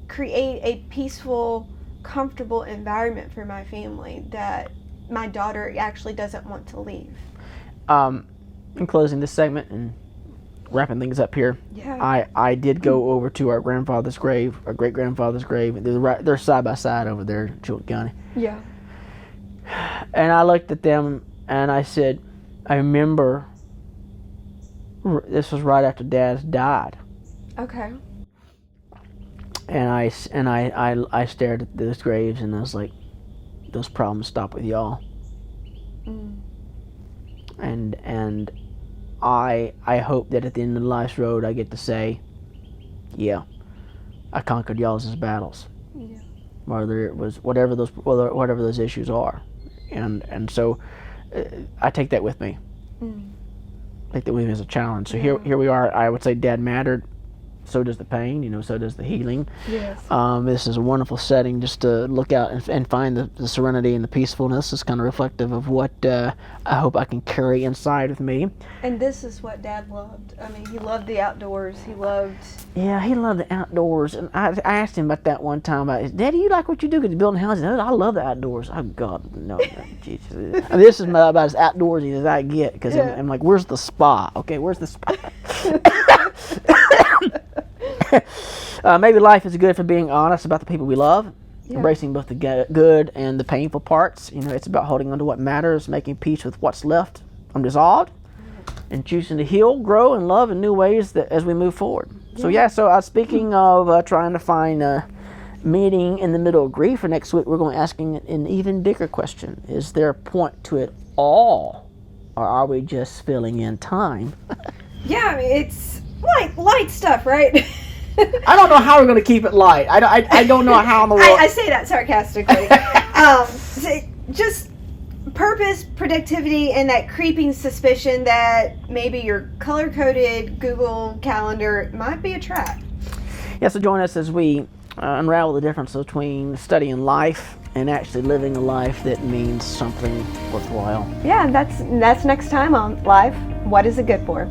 create a peaceful, comfortable environment for my family that my daughter actually doesn't want to leave. In closing this segment and wrapping things up here, I did go over to our grandfather's grave, our great grandfather's grave. They're side by side over there in Chilton County. Yeah. And I looked at them and I said, I remember this was right after Dad died. Okay. And I stared at those graves, and I was like, those problems stop with y'all. And I hope that at the end of life's road I get to say, yeah, I conquered y'all's battles. Yeah. Whether it was whatever those issues are, and so I take that with me. Take that with me as a challenge. So here we are. I would say Dad mattered. So does the pain, so does the healing. Yes. This is a wonderful setting just to look out and find the serenity and the peacefulness. Is kind of reflective of what I hope I can carry inside with me. And this is what Dad loved. I mean, he loved the outdoors. He loved... Yeah, he loved the outdoors. And I asked him about that one time. Daddy, you like what you do because you're building houses? I love the outdoors. Oh, God, no, Jesus. I mean, this is about as outdoorsy as I get because I'm like, where's the spa? Okay, where's the spa? Maybe life is good for being honest about the people we love, embracing both the good and the painful parts. It's about holding on to what matters, making peace with what's left unresolved, and choosing to heal, grow, and love in new ways as we move forward. So speaking of trying to find meaning in the middle of grief, for next week we're going to ask an even bigger question. Is there a point to it all, or are we just filling in time? Yeah, I mean, it's light stuff, right? I don't know how we're going to keep it light. I don't know how in the world. I say that sarcastically. Just purpose, productivity, and that creeping suspicion that maybe your color-coded Google Calendar might be a trap. Yeah, so join us as we unravel the difference between studying life and actually living a life that means something worthwhile. Yeah, that's next time on Life. What is it good for?